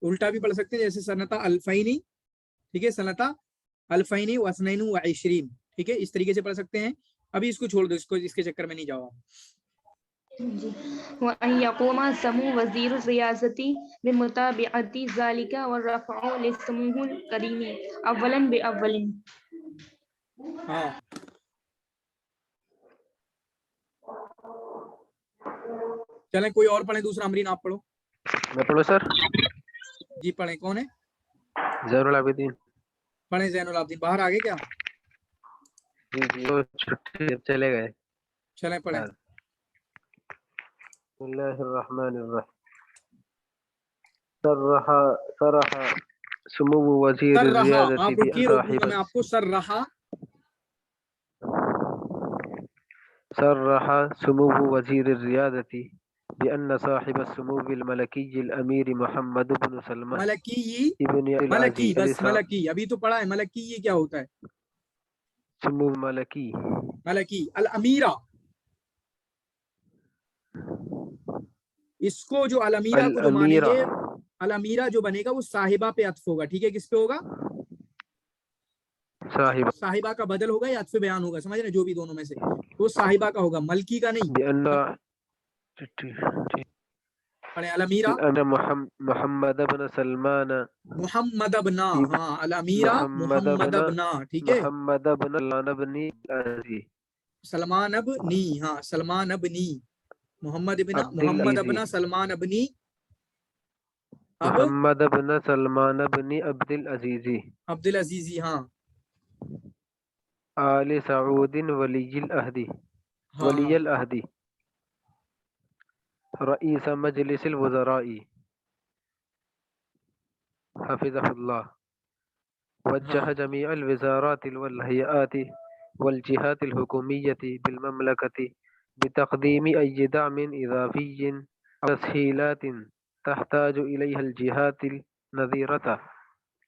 A: उल्टा भी पढ़ सकते हैं, जैसे सनता अल्फैनी, ठीक है, सनता अल्फैनी वसनैन व इशरीन, ठीक है, इस तरीके से पढ़ सकते हैं। अभी इसको छोड़ दो, इसको इसके चक्कर में नहीं जाओ आप।
H: وأن يقوم سمو وزير الرياضة بمتابعة ذلك والرفع لسموه الكريم أولا بأول.
A: हाँ चलें कोई और पढ़े, दूसरा अमरीन आप पढ़ो।
J: मैं पढ़ूं सर?
A: जी पढ़े, कौन है?
J: ज़ैनुल आबिदीन।
A: पढ़े ज़ैनुल आबिदीन। बाहर आ गए क्या?
J: जी जी वो छुट्टी चले गए।
A: चलें पढ़े।
J: बिस्मिल्लाहिर्रहमानिर्रहीम। सरहा सुमू वज़ीर
A: सर रहा,
J: रियादती
A: आप
J: भी
A: रुकिए, रोकूंगा मैं आपको। सर रहा,
J: सरहा सुमू वज़ीर रियादती بأن صاحب السمو الملكي الأمير محمد بن سلمان
A: मलकी,
J: ابن
A: मलकी,
J: العزيز
A: बस मलकी, अभी तो पढ़ा है। मलकी ये क्या होता है?
J: सुमू मलकी
A: मलकी अल अमीरा, इसको जो अल अमीरा को जो मानेंगे, अल अमीरा जो बनेगा वो साहिबा पे अत्फ होगा, ठीक है। किस पे होगा?
J: साहिबा।
A: साहिबा का बदल होगा या अत्फ बयान होगा, समझ रहे, जो भी दोनों में से, तो साहिबा का होगा, मलकी का नहीं। पढ़े अल अमीरा
J: मोहम्मद बिन सलमान,
A: मोहम्मद अबना, हाँ अल अमीरा मोहम्मद अबना, ठीक है।
J: मोहम्मद बिन
A: सलमान अबनी, हाँ सलमान अबनी, मोहम्मद इब्न मोहम्मद अबना सलमान अबनी, अब
J: मोहम्मद बिन सलमान बिन अब्दुल अजीजी,
A: अब्दुल अजीजी, हाँ
J: आले सऊदिन वलील अहदी,
A: हाँ
J: वलील अहदी, रईस मजलिसिल वज़राई हफिज़हुल्लाह, वज्जह जमीअल वज़ारातिल वल हयआति वल जिहातिल हुकूमिय्यति बिल ममलकति बितक़दीम अय्यि दामिन इज़ाफ़िय्यिन तस्हीलातिन तहताजु इलैहा अल जिहातिल नज़ीरता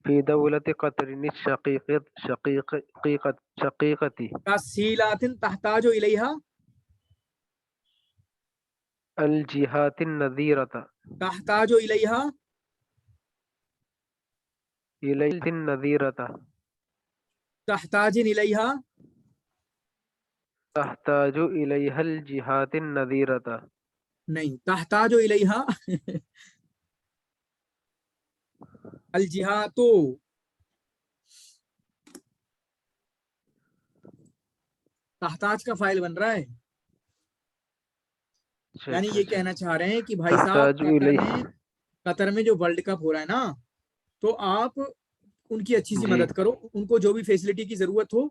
J: في دولة قطر शकीक़ती
A: तस्हीलातिन तहताजु इलैहा
J: अल जिहातिन नज़ीरता
A: तहताजु इलैहा
J: इलैहिन नज़ीरता
A: तहताजिन इलैहा
J: तहताजु इलैहा अल जिहातिन नज़ीरता,
A: नहीं, तहताजु इलैहा अल जिहातो, तहताज का फाइल बन रहा है, यानी ये कहना चाह रहे हैं कि भाई साहब कतर में जो वर्ल्ड कप हो रहा है ना, तो आप उनकी अच्छी सी मदद करो, उनको जो भी फैसिलिटी की जरूरत हो,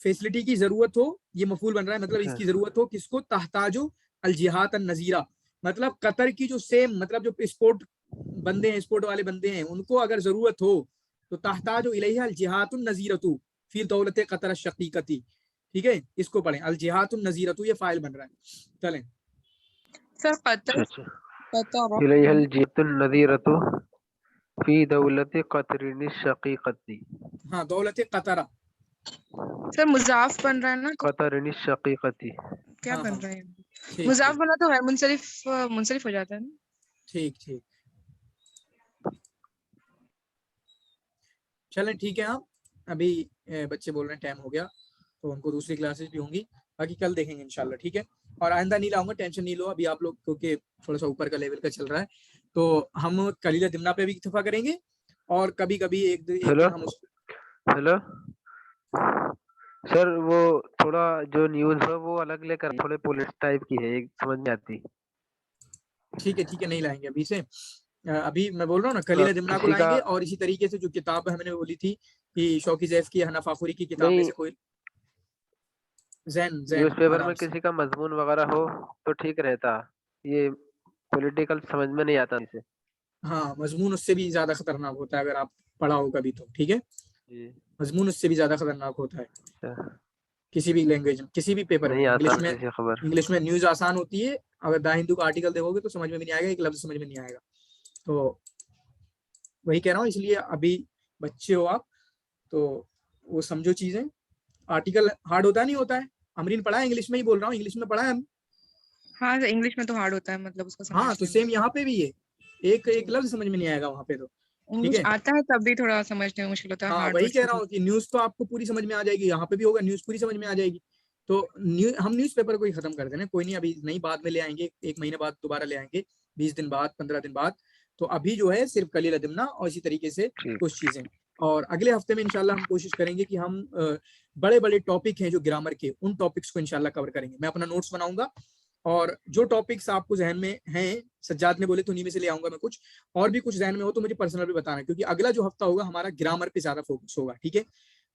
A: फैसिलिटी की जरूरत हो, ये मफूल बन रहा है, मतलब इसकी जरूरत हो किसको? तहताजो अल जिहात अन नजीरा, मतलब कतर की जो सेम, मतलब जो स्पोर्ट बंदे हैं, स्पोर्ट वाले बंदे हैं, उनको अगर जरूरत हो तो तहताजो इलैहा अल जिहातुन नजीरतु फी दौलत कतर शकीकती, ठीक है, इसको पढ़ें, अल जिहातुन नजीरतु, ये फाइल बन रहा है। चलें
B: सर कतर,
J: इलैहा अल जिहातुन नज़ीरतु फी दौलत कतरिन शकीकती,
A: हाँ दौलत कतरा,
B: सर मुजाफ बन रहा है ना,
J: कतरिन शकीकती,
B: क्या
A: हाँ,
B: बन
A: हाँ,
B: रहा है?
A: ठीक
B: मुजाफ
A: ठीक
B: बना तो है मुंसरिफ हो जाता है ना।
A: ठीक ठीक, चलें ठीक है। आप अभी बच्चे बोल रहे हैं टाइम हो गया, तो उनको दूसरी क्लासेस भी होंगी, बाकी कल देखेंगे इंशाल्लाह, ठीक है। और आइंदा नहीं लाऊंगा, टेंशन नहीं लो, अभी आप लोग क्योंकि थोड़ा सा ऊपर का लेवल का चल रहा है, तो हम कलीला दिमना पे भी इत्तेफा करेंगे, और कभी कभी एक दिन हम
J: हेलो सर, वो थोड़ा जो न्यूज़ है वो अलग लेकर थोड़े पुलिस टाइप की है, समझ नहीं आती।
A: ठीक है, नहीं लाएंगे अभी से। अभी मैं बोल रहा हूँ ना, कलीला दिमना को लाएंगे, और इसी तरीके से जो किताब हमने बोली थी कि शौकी जैफ की हना फाखुरी की किताब में से कोई
J: न्यूज़पेपर में किसी का मजमून वगैरह हो तो ठीक रहता, ये पॉलिटिकल समझ में नहीं आता इसे।
A: हाँ मजमून उससे भी ज्यादा खतरनाक होता है, अगर आप पढ़ा हो कभी तो, ठीक है, मजमून उससे भी ज्यादा खतरनाक होता है किसी भी लैंग्वेज में, किसी भी पेपर में। इंग्लिश में न्यूज आसान होती है, अगर द हिंदू का आर्टिकल देखोगे तो समझ में भी नहीं आएगा, एक लफ्ज समझ में नहीं आएगा, तो वही कह रहा हूँ। इसलिए अभी बच्चे हो आप, तो वो समझो चीजें। आर्टिकल हार्ड होता नहीं होता है, अमरीन पढ़ा है, इंग्लिश में ही बोल रहा हूँ, इंग्लिश में पढ़ा है हम।
B: हाँ इंग्लिश में तो हार्ड होता है, मतलब उसको
A: हाँ तो
B: समझने में।
A: सेम यहाँ पे भी है, एक एक लफ्ज समझ में नहीं आएगा वहां पे तो, ठीक
B: इंग्लिश
A: है।
B: आता है तब भी थोड़ा समझने में मुश्किल होता है,
A: हाँ
B: हार्ड
A: वही कह
B: वर्ड
A: रहा हूँ कि न्यूज तो आपको पूरी समझ में आ जाएगी, यहाँ पे भी होगा, न्यूज पूरी समझ में आ जाएगी। तो हम न्यूज पेपर को ही खत्म कर देना, कोई नहीं, अभी नई बाद में ले आएंगे, 1 महीने बाद दोबारा ले आएंगे, 20 दिन बाद, 15 दिन बाद। तो अभी जो है सिर्फ कलील अदमना और इसी तरीके से कुछ चीजें। और अगले हफ्ते में इंशाल्लाह हम कोशिश करेंगे कि हम बड़े बड़े टॉपिक हैं जो ग्रामर के, उन टॉपिक्स को इंशाल्लाह कवर करेंगे। मैं अपना नोट्स बनाऊंगा और जो टॉपिक्स आपको जहन में हैं, सज्जाद ने बोले तो उन्हीं में से ले आऊंगा मैं कुछ, और भी कुछ जहन में हो तो मुझे पर्सनल भी बताना, क्योंकि अगला जो हफ्ता होगा हमारा ग्रामर पे ज्यादा फोकस होगा, ठीक है।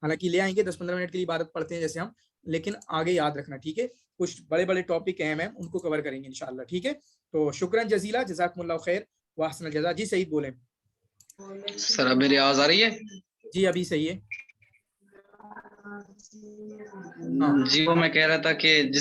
A: हालांकि ले आएंगे 10-15 मिनट के लिए इबारत पढ़ते हैं जैसे हम, लेकिन आगे याद रखना, ठीक है। कुछ बड़े बड़े टॉपिक हैं मैम, उनको कवर करेंगे इंशाल्लाह, ठीक है। तो शुक्रन जजीला, जज़ाकुमुल्लाह खैर व अहसनल जज़ा। जी सईद बोले।
G: सर अब मेरी आवाज आ रही है?
A: जी अभी सही है।
G: जी वो मैं कह रहा था कि जिस